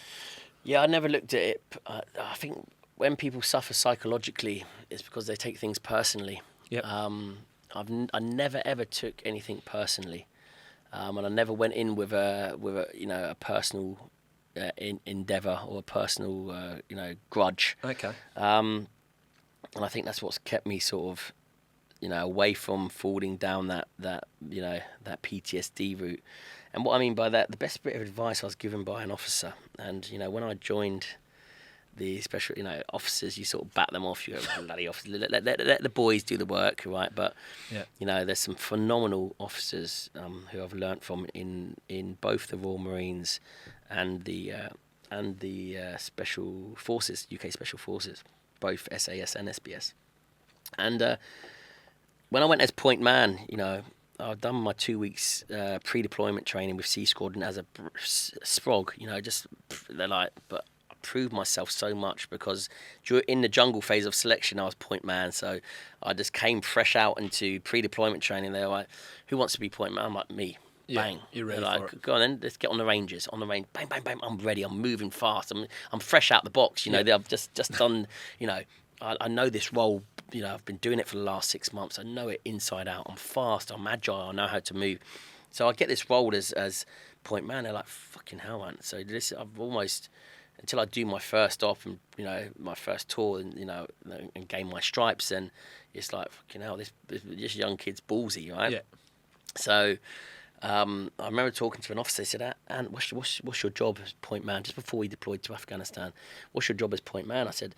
Yeah, I never looked at it. I think when people suffer psychologically, it's because they take things personally. Yep. I never ever took anything personally, and I never went in with a personal endeavour or a personal grudge. Okay. And I think that's what's kept me sort of away from falling down that PTSD route. And what I mean by that, the best bit of advice I was given by an officer, and when I joined the special, officers, you sort of bat them off. You go, bloody officers, let the boys do the work, right? But there's some phenomenal officers who I've learnt from in both the Royal Marines and the the Special Forces, UK Special Forces, both SAS and SBS. And when I went as point man, I've done my 2 weeks pre-deployment training with Sea Squadron as a sprog, they're like, but I proved myself so much because in the jungle phase of selection, I was point man. So I just came fresh out into pre-deployment training. They're like, who wants to be point man? I'm like, me. Yeah, Bang. you're ready They're for like, it. go on then, let's get on the ranges. On the range, bang, bang, bang. I'm ready. I'm moving fast. I'm fresh out the box. I've just done. I know this role. I've been doing it for the last 6 months. I know it inside out. I'm fast. I'm agile. I know how to move. So I get this role as point man. They're like, fucking hell, man. So I've almost, until I do my first op and my first tour and gain my stripes, then it's like, fucking hell, this young kid's ballsy, right? Yeah. So. I remember talking to an officer. He said, "Ant, what's your job as point man?" Just before we deployed to Afghanistan, what's your job as point man? I said,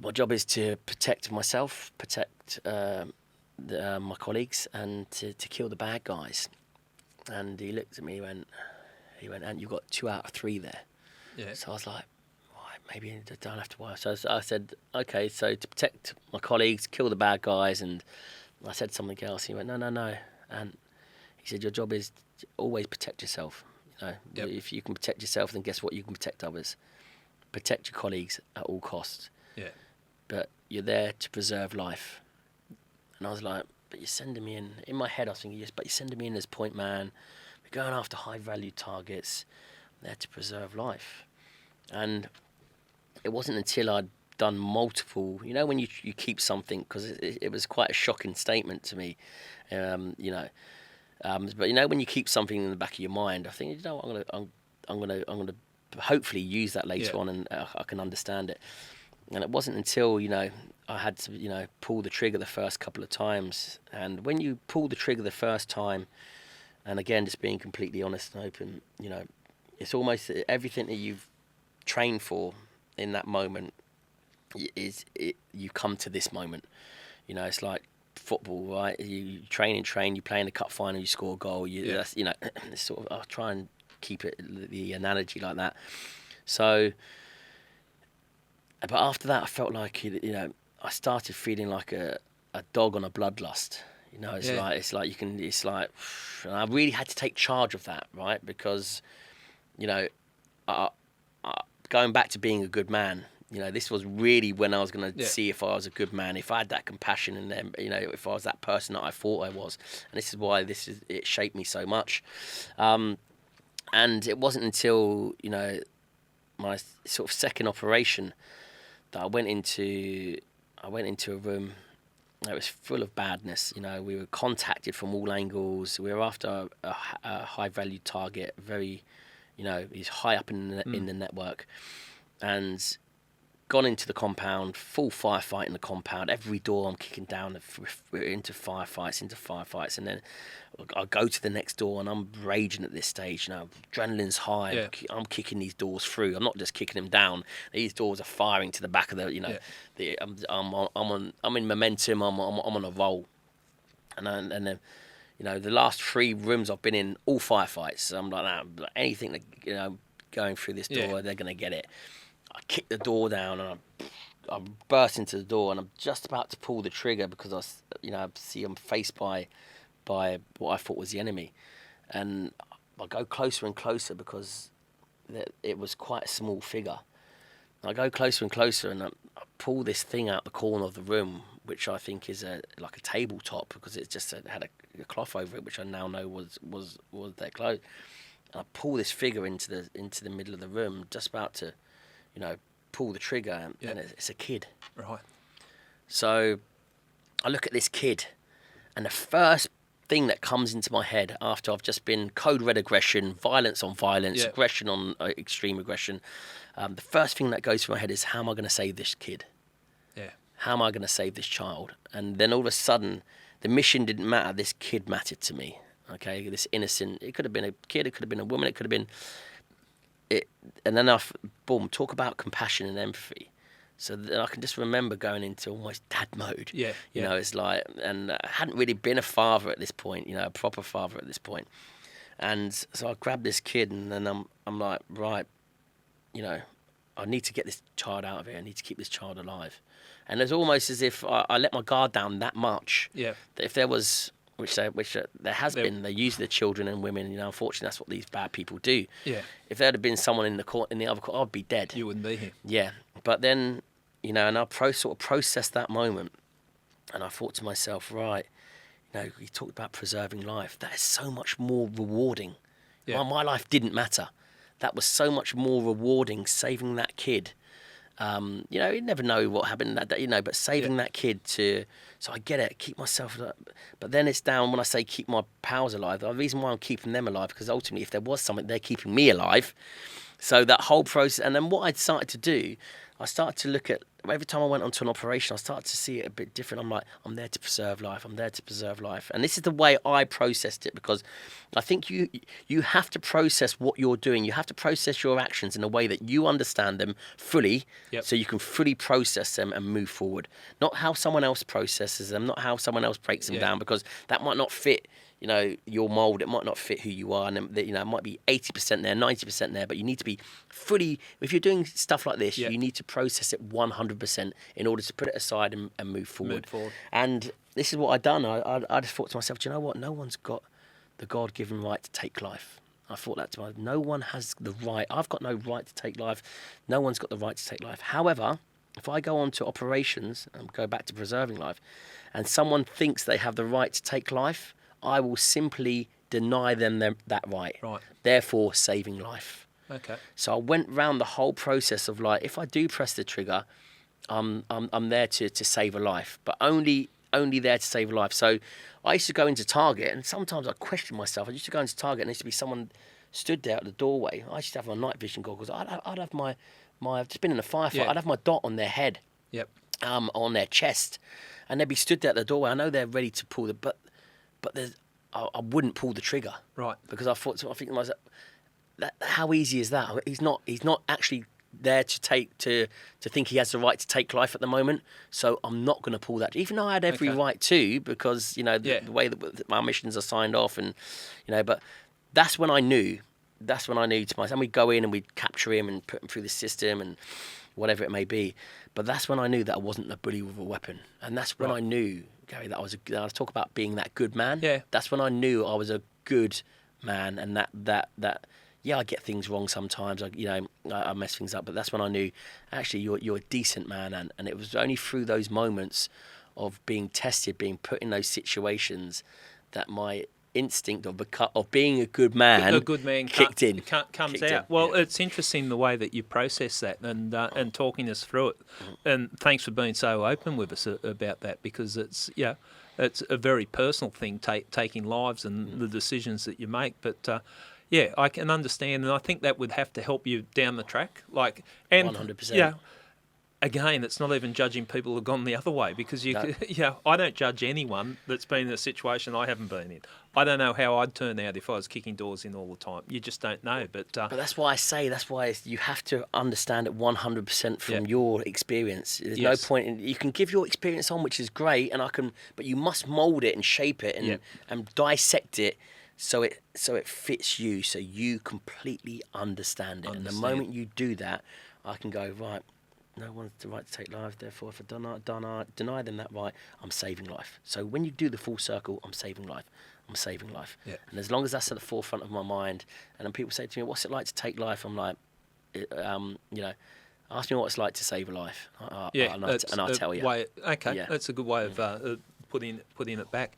my job is to protect myself, protect my colleagues, and to kill the bad guys. And he looked at me. He went, "Ant, you've got 2 out of 3 there." Yeah. So I was like, right, maybe I don't have to worry. So I said, okay, so to protect my colleagues, kill the bad guys, and I said something else. He went, no, and he said, your job is to always protect yourself. Yep. If you can protect yourself, then guess what? You can protect others. Protect your colleagues at all costs. Yeah. But you're there to preserve life. And I was like, but you're sending me in. In my head, I was thinking, yes, but you're sending me in as point man. We're going after high-value targets. I'm there to preserve life. And it wasn't until I'd done multiple, when you keep something, because it was quite a shocking statement to me, but when you keep something in the back of your mind, I think I'm gonna hopefully use that later on, and I can understand it. And it wasn't until I had to pull the trigger the first couple of times, and when you pull the trigger the first time, and again just being completely honest and open, it's almost everything that you've trained for in that moment you come to this moment. It's like football, right? You train, you play in the cup final, you score a goal. That's, it's sort of, I'll try and keep it the analogy like that. So, but after that, I felt like I started feeling like a dog on a bloodlust. It's like and I really had to take charge of that, right? Because going back to being a good man. This was really when I was going to see if I was a good man, if I had that compassion in them, if I was that person that I thought I was. And this is why it shaped me so much. And it wasn't until, my sort of second operation that I went into a room that was full of badness. We were contacted from all angles. We were after a high-value target, very, he's high up in the network. And gone into the compound, full firefight in the compound. Every door I'm kicking down, we're into firefights, and then I go to the next door and I'm raging at this stage. Adrenaline's high. Yeah. I'm kicking these doors through. I'm not just kicking them down. These doors are firing to the back of the. I'm in momentum. I'm on a roll, and then. The last 3 rooms I've been in, all firefights. I'm like, anything that going through this door, they're gonna get it. I kick the door down and I burst into the door, and I'm just about to pull the trigger because I see I'm faced by what I thought was the enemy, and I go closer and closer because it was quite a small figure. I go closer and closer, and I pull this thing out the corner of the room, which I think is like a tabletop because it just had a cloth over it, which I now know was their clothes. And I pull this figure into the middle of the room, just about to, pull the trigger, and it's a kid. Right. So I look at this kid, and the first thing that comes into my head after I've just been code red aggression, violence on violence, aggression on extreme aggression, the first thing that goes through my head is, how am I going to save this kid? Yeah. How am I going to save this child? And then all of a sudden, the mission didn't matter. This kid mattered to me. Okay, this innocent. It could have been a kid. It could have been a woman. It could have been it. And then talk about compassion and empathy. So then I can just remember going into almost dad mode. Yeah. It's like, and I hadn't really been a father at this point. A proper father at this point. And so I grabbed this kid, and then I'm like, right, you know, I need to get this child out of here. I need to keep this child alive. And it's almost as if I let my guard down that much. Yeah. That if there was, which there has been, they use the children and women. You know, unfortunately, that's what these bad people do. Yeah. If there had been someone in the other court, I'd be dead. You wouldn't be here. Yeah. But then, you know, and I sort of processed that moment, and I thought to myself, right, you know, you talked about preserving life. That is so much more rewarding. Yeah. My life didn't matter. That was so much more rewarding, saving that kid. You know, you never know what happened that day, you know, but saving that kid so I get it, keep myself alive. But then it's down when I say keep my pals alive. The reason why I'm keeping them alive, because ultimately if there was something, they're keeping me alive. So that whole process, and then what I started to do, I started to look at, every time I went onto an operation, I started to see it a bit different. I'm like, I'm there to preserve life. I'm there to preserve life. And this is the way I processed it, because I think you have to process what you're doing. You have to process your actions in a way that you understand them fully, so you can fully process them and move forward. Not how someone else processes them, not how someone else breaks them down, because that might not fit, you know, your mold. It might not fit who you are, and you know, it might be 80% there, 90% there, but you need to be fully, if you're doing stuff like this, you need to process it 100% in order to put it aside and move forward. And this is what I've done. I just thought to myself, do you know what? No one's got the God-given right to take life. I thought that to myself. No one has the right. I've got no right to take life. No one's got the right to take life. However, if I go on to operations and go back to preserving life, and someone thinks they have the right to take life, I will simply deny them that right. Therefore, saving life. Okay. So I went round the whole process of like, if I do press the trigger, I'm there to save a life, but only there to save a life. So I used to go into Target, and sometimes I question myself. I used to go into Target, and there used to be someone stood there at the doorway. I used to have my night vision goggles. I'd have my I've just been in a firefight. I'd have my dot on their head. On their chest, and they'd be stood there at the doorway. I know they're ready to pull but I wouldn't pull the trigger, because I think to myself, how easy is that? He's not actually there to think he has the right to take life at the moment, so I'm not going to pull that, even though I had every right to, because you know the way that my missions are signed off, and you know. But that's when I knew to myself. And we'd go in and we'd capture him and put him through the system and whatever it may be. But that's when I knew that I wasn't a bully with a weapon, and that's when I knew, Gary, that I was I talk about being that good man. That's when I knew I was a good man, and that I get things wrong sometimes. I mess things up, but that's when I knew actually you're a decent man, and it was only through those moments of being tested, being put in those situations, that my instinct of being a good man kicked in. Comes out. Well, it's interesting the way that you process that and talking us through it. And thanks for being so open with us about that, because it's a very personal thing, taking lives and the decisions that you make. But I can understand, and I think that would have to help you down the track. 100%. Yeah. Again, it's not even judging people who've gone the other way, because I don't judge anyone that's been in a situation I haven't been in. I don't know how I'd turn out if I was kicking doors in all the time. You just don't know. But that's why I say, you have to understand it 100% from your experience. There's no point in, you can give your experience on, which is great, but you must mould it and shape it and dissect it so it fits you, so you completely understand it. And the moment you do that, I can go, right, no one's the right to take life, therefore if I deny them that right, I'm saving life. So when you do the full circle, I'm saving life. And as long as that's at the forefront of my mind, and then people say to me, what's it like to take life? I'm like, ask me what it's like to save a life. And I'll tell you. That's a good way of putting it back.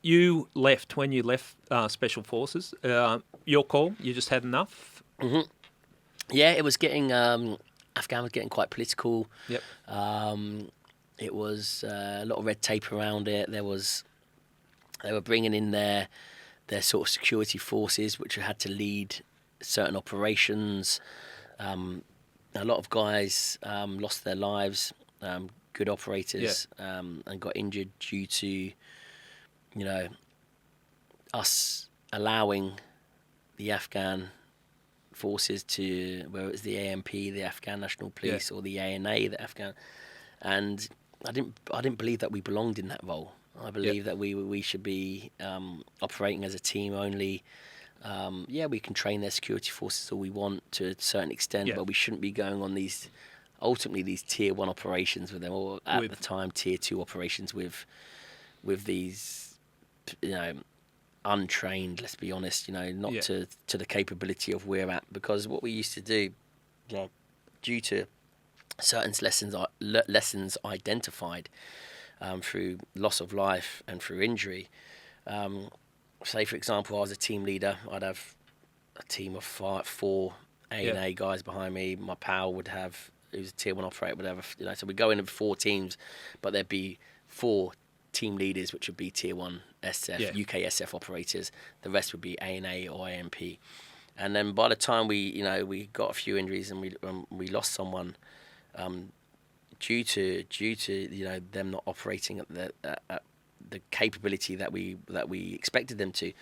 You left, when you left Special Forces, your call, you just had enough? Mm-hmm. Yeah, it was getting... Afghan was getting quite political. It was a lot of red tape around it. They were bringing in their sort of security forces, which had to lead certain operations. A lot of guys lost their lives, good operators, and got injured due to, us allowing the Afghan forces to, whether it was the ANP, the Afghan National Police, or the ANA, the Afghan, and I didn't believe that we belonged in that role. I believe that we should be operating as a team only. Yeah, we can train their security forces all we want to a certain extent, but we shouldn't be going on these tier 1 operations with them, or at the time tier 2 operations with these, untrained, let's be honest, not to the capability of we're at. Because what we used to do, due to certain lessons identified through loss of life and through injury, say for example I was a team leader, I'd have a team of 4 A&A guys behind me. My pal would have, who's a tier 1 operator, would have so we go in 4 teams, but there'd be 4 team leaders, which would be tier 1 SF, UK SF operators. The rest would be A&A or AMP. And then by the time we got a few injuries and we lost someone, due to them not operating at the capability that we expected them to,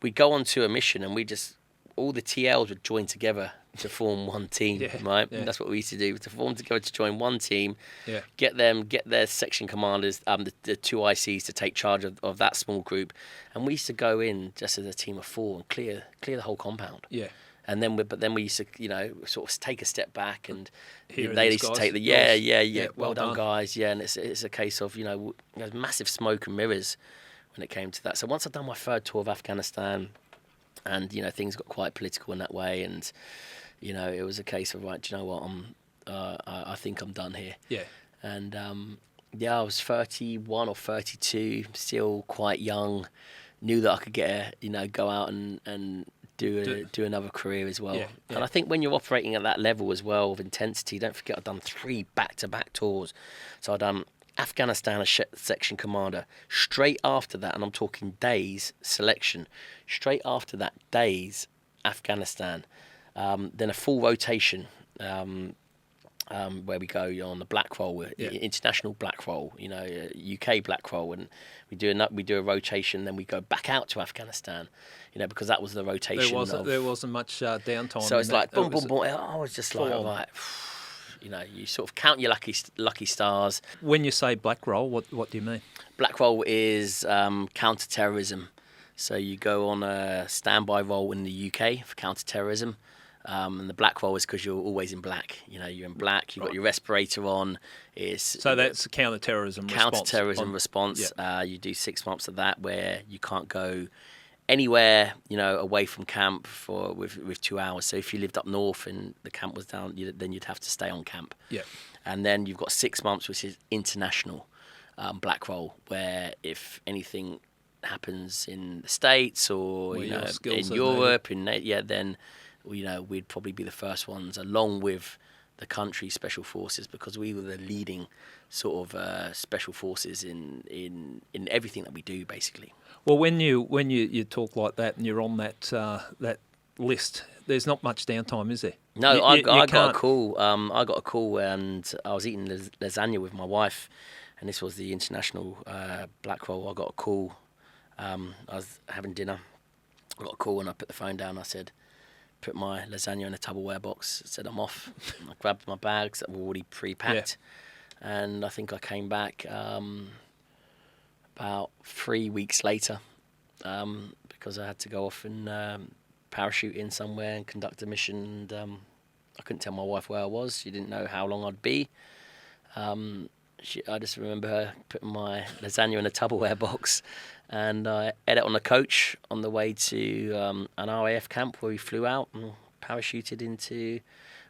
we'd go on to a mission and all the TLs would join together to form one team, right? Yeah. That's what we used to do, to form together to join one team, get their section commanders, the 2 ICs to take charge of that small group. And we used to go in just as a team of 4 and clear the whole compound. Yeah. And then we used to, sort of take a step back, and they used to take well done guys. Yeah, and it's a case of, there's massive smoke and mirrors when it came to that. So once I'd done my 3rd tour of Afghanistan, and things got quite political in that way, and it was a case of, right, do you know what, I think I'm done here. Yeah. And I was 31 or 32, still quite young, knew that I could go out and do another career as well. Yeah. And I think when you're operating at that level as well of intensity, don't forget I've done 3 back-to-back tours. So I've done Afghanistan as section commander. Straight after that, and I'm talking days selection, straight after that, days Afghanistan. Then a full rotation where we go on the black roll, international black roll, UK black roll, and we do a rotation. Then we go back out to Afghanistan, because that was the rotation. There wasn't much downtime. So it's like boom, boom, boom. I was just like, you sort of count your lucky stars. When you say black roll, what do you mean? Black roll is counter-terrorism. So you go on a standby role in the UK for counter-terrorism. And the black roll is because you're always in black. You're in black. You've got your respirator on. So that's counter-terrorism response. Counter-terrorism response. Yeah. You do 6 months of that where you can't go anywhere, away from camp with 2 hours. So if you lived up north and the camp was down, then you'd have to stay on camp. Yeah. And then you've got 6 months, which is international black roll, where if anything happens in the States or in Europe, then we'd probably be the first ones, along with the country's special forces, because we were the leading sort of special forces in everything that we do, basically. Well, when you talk like that and you're on that list, there's not much downtime, is there? No, I got a call. I got a call, and I was eating lasagna with my wife, and this was the international black roll. I got a call. I was having dinner. I got a call, and I put the phone down. I said, put my lasagna in a Tupperware box. I said, I'm off. I grabbed my bags that were already pre-packed, and I think I came back about 3 weeks later, because I had to go off and parachute in somewhere and conduct a mission. And I couldn't tell my wife where I was. She didn't know how long I'd be. I just remember her putting my lasagna in a Tupperware box, and I ate it on a coach on the way to an RAF camp where we flew out and parachuted into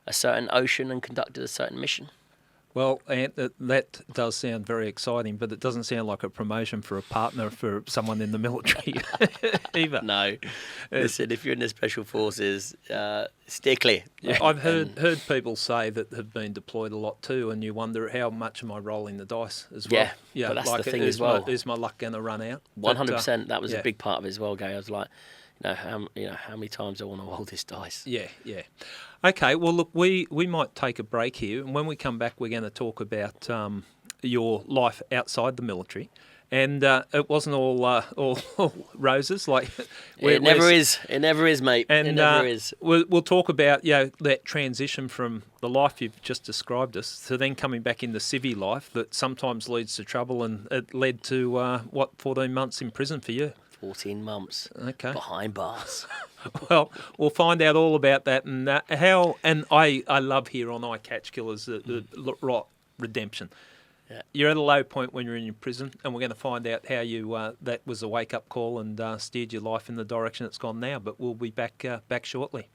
a certain ocean and conducted a certain mission. Well, Ant, that does sound very exciting, but it doesn't sound like a promotion for a partner for someone in the military either. No. Listen, if you're in the Special Forces, steer clear. Yeah, I've heard people say that have been deployed a lot too, and you wonder, how much am I rolling the dice as well? Yeah, but that's the thing as well. Is my luck going to run out? 100%. That was a big part of it as well, Gary. I was like, how many times do I want to roll this dice? Yeah. Okay, well, look, we might take a break here, and when we come back, we're going to talk about your life outside the military. And it wasn't all roses, like it never is. It never is, mate. And it never is. We'll talk about that transition from the life you've just described us to then coming back into civvy life that sometimes leads to trouble, and it led to 14 months in prison for you. 14 months. Okay. Behind bars. Well, we'll find out all about that and how. And I love here on I Catch Killers the redemption. Yeah. You're at a low point when you're in your prison, and we're going to find out how you that was a wake up call and steered your life in the direction it's gone now. But we'll be back shortly.